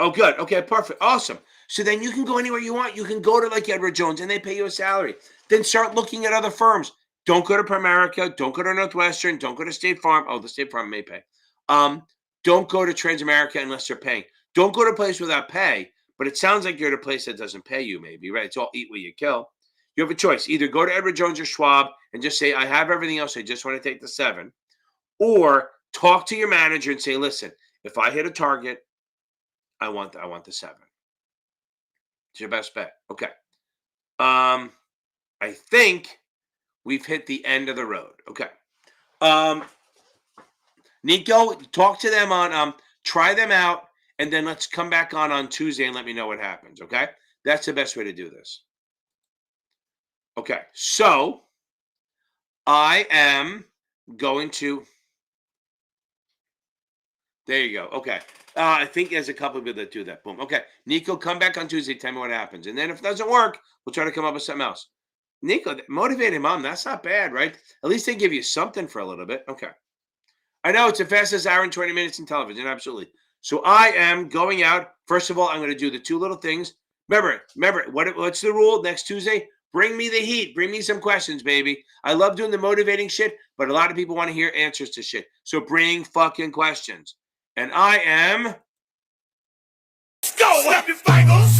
Oh, good. Okay, perfect. Awesome. So then you can go anywhere you want. You can go to like Edward Jones and they pay you a salary. Then start looking at other firms. Don't go to Primerica. Don't go to Northwestern. Don't go to State Farm. Oh, the State Farm may pay. Don't go to Transamerica unless they're paying. Don't go to a place without pay, but it sounds like you're at a place that doesn't pay you maybe, right? It's all eat what you kill. You have a choice. Either go to Edward Jones or Schwab and just say, I have everything else. I just want to take the 7. Or talk to your manager and say, listen, if I hit a target, I want the 7. It's your best bet. Okay. I think we've hit the end of the road. Okay. Nico, talk to them on try them out, and then let's come back on Tuesday and let me know what happens. Okay. That's the best way to do this. Okay. So I am going to. There you go. Okay. I think there's a couple of people that do that. Boom. Okay. Nico, come back on Tuesday. Tell me what happens. And then if it doesn't work, we'll try to come up with something else. Nico, motivated mom. That's not bad, right? At least they give you something for a little bit. Okay. I know it's the fastest hour and 20 minutes in television. Absolutely. So I am going out. First of all, I'm going to do the 2 little things. Remember, what's the rule next Tuesday? Bring me the heat. Bring me some questions, baby. I love doing the motivating shit, but a lot of people want to hear answers to shit. So bring fucking questions. And I am. Go! Snap your fingers!